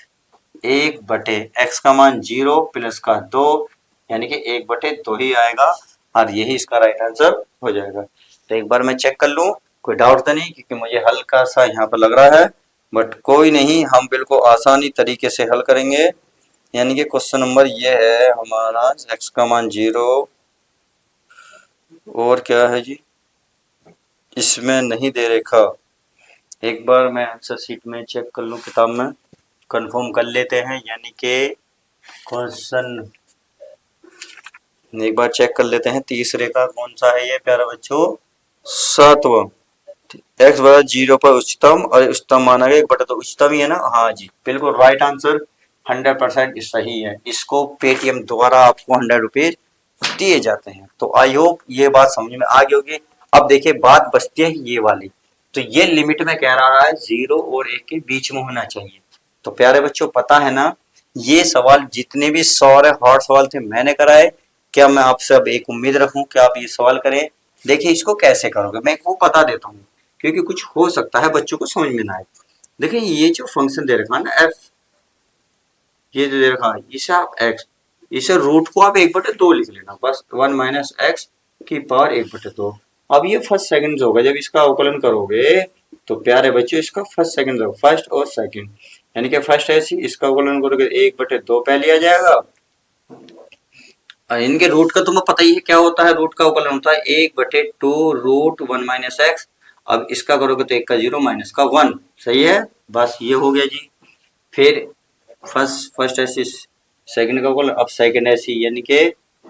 1/x का मान 0 प्लस का 2, यानी कि 1/2 ही आएगा और यही इसका राइट आंसर हो जाएगा। तो एक बार मैं चेक कर लूं, कोई डाउट तो नहीं, क्योंकि मुझे हल्का सा यहाँ पर लग रहा है, बट कोई नहीं, हम बिल्कुल आसानी तरीके से हल करेंगे। यानी कि क्वेश्चन नंबर ये है हमारा, x का मान 0 और क्या है जी, इसमें नहीं दे रेखा। एक बार मैं आंसर शीट में चेक कर लूं, किताब में कंफर्म कर लेते हैं। यानी कि क्वेश्चन एक बार चेक कर लेते हैं, तीसरे का कौन सा है ये प्यारा बच्चों, 7वां। x बराबर 0 पर उच्चतम, और उच्चतम माना गया 1/2, उच्चतम ही है ना, हाँ जी बिल्कुल राइट आंसर, 100% सही है। इसको पेटीएम द्वारा आपको 100 रुपए दिए जाते हैं। तो आई होप ये बात समझ में आ गई होगी। अब देखिए बात बचती है ये वाली, तो ये लिमिट में कह रहा है 0 और 1 के बीच में होना चाहिए। तो प्यारे बच्चों पता है ना, ये सवाल जितने भी सवाल हार्ड सवाल थे मैंने कराए, क्या मैं आपसे अब एक उम्मीद रखूं कि आप ये सवाल करें। देखिए इसको कैसे करोगे मैं वो बता देता हूँ, क्योंकि कुछ हो सकता है बच्चों को समझ में ना आए। देखिए ये जो फंक्शन दे रखा है ना f, ये जो दे रखा है इसे आप x, इसे रूट को आप 1/2 लिख लेना, बस 1 माइनस एक्स की पावर 1/2। अब ये फर्स्ट सेकंड होगा, जब इसका अवकलन करोगे तो प्यारे बच्चों इसका फर्स्ट सेकंड होगा, फर्स्ट और सेकंड, यानी कि फर्स्ट ऐसी इसका अवकलन करोगे 1/2 पहले आ जाएगा। और इनके रूट का तुम्हें पता ही है क्या होता है, रूट का अवकलन होता है 1/2 रूट 1 माइनस एक्स। अब इसका करोगे तो 1 का 0 माइनस का 1, सही है, बस ये हो गया जी। फिर फर्स्ट ऐसी सेकंड का अवकलन, अब सेकंड ऐसी यानी कि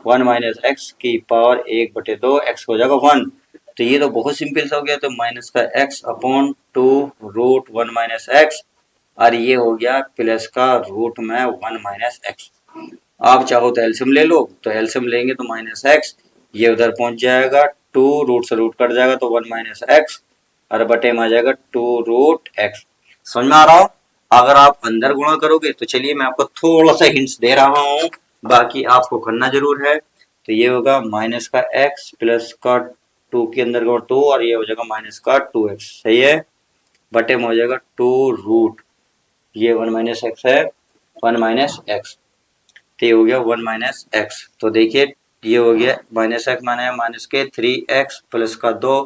1 माइनस एक्स की पावर 1/2, एक्स हो जाएगा 1। तो ये तो बहुत सिंपल सा हो गया, तो माइनस का x upon 2 root 1 minus x, और ये हो गया प्लस का रूट में 1 माइनस एक्स। आप चाहो तो एलसीएम ले लो, तो एलसीएम लेंगे तो माइनस एक्स, ये उधर पहुंच जाएगा 2 रूट से रूट कट जाएगा तो 1 माइनस एक्स, और बटे में आ जाएगा 2 रूट एक्स। समझ में आ रहा हो। अगर आप अंदर गुणा करोगे तो चलिए मैं आपको थोड़ा सा हिंट्स दे रहा हूँ, बाकी आपको करना जरूर है। तो ये होगा माइनस का एक्स प्लस का 2 के अंदर का 2, और ये हो जाएगा माइनस का 2x, सही है, बटे में हो जाएगा 2 रूट, ये 1 माइनस एक्स है, 1 माइनस एक्स, तो ये हो गया 1 माइनस एक्स। तो देखिए ये हो गया माइनस एक्स माने माइनस के 3x प्लस का 2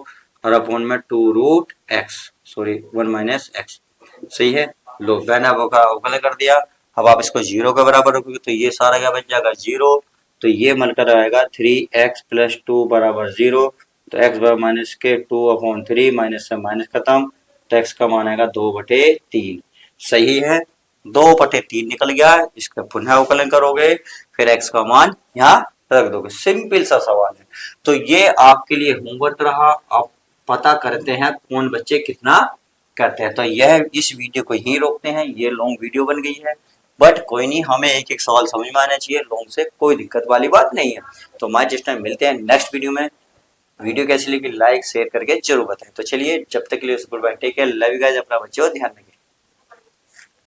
और अपॉन में 2 root x, sorry 1 minus x, सही है। लो मैंने अवकलन कर दिया। अब आप इसको 0 के बराबर रखोगे तो ये सारा क्या बच जाएगा 0, तो ये मिलकर आएगा 3x प्लस 2 बराबर 0, तो x बराबर माइनस के 2 अपॉन 3, माइनस से माइनस खत्म, तो x का मान आएगा 2/3, सही है, 2/3 निकल गया। इसका पुनः अवकलन करोगे फिर x का मान यहाँ रख दोगे, सिंपल सा सवाल है। तो ये आपके लिए होमवर्क रहा, आप पता करते हैं कौन बच्चे कितना करते हैं। तो यह इस वीडियो को यहीं रोकते हैं, ये लॉन्ग वीडियो बन गई है, बट कोई नहीं, हमें एक एक सवाल समझ में आना चाहिए, लॉन्ग से कोई दिक्कत वाली बात नहीं है। तो मैं जिस टाइम मिलते हैं नेक्स्ट वीडियो में। वीडियो कैसी लगी लाइक शेयर करके जरूर बताएं। तो चलिए जब तक के लिए take care, love you guys, अपना बच्चों ध्यान रखिए।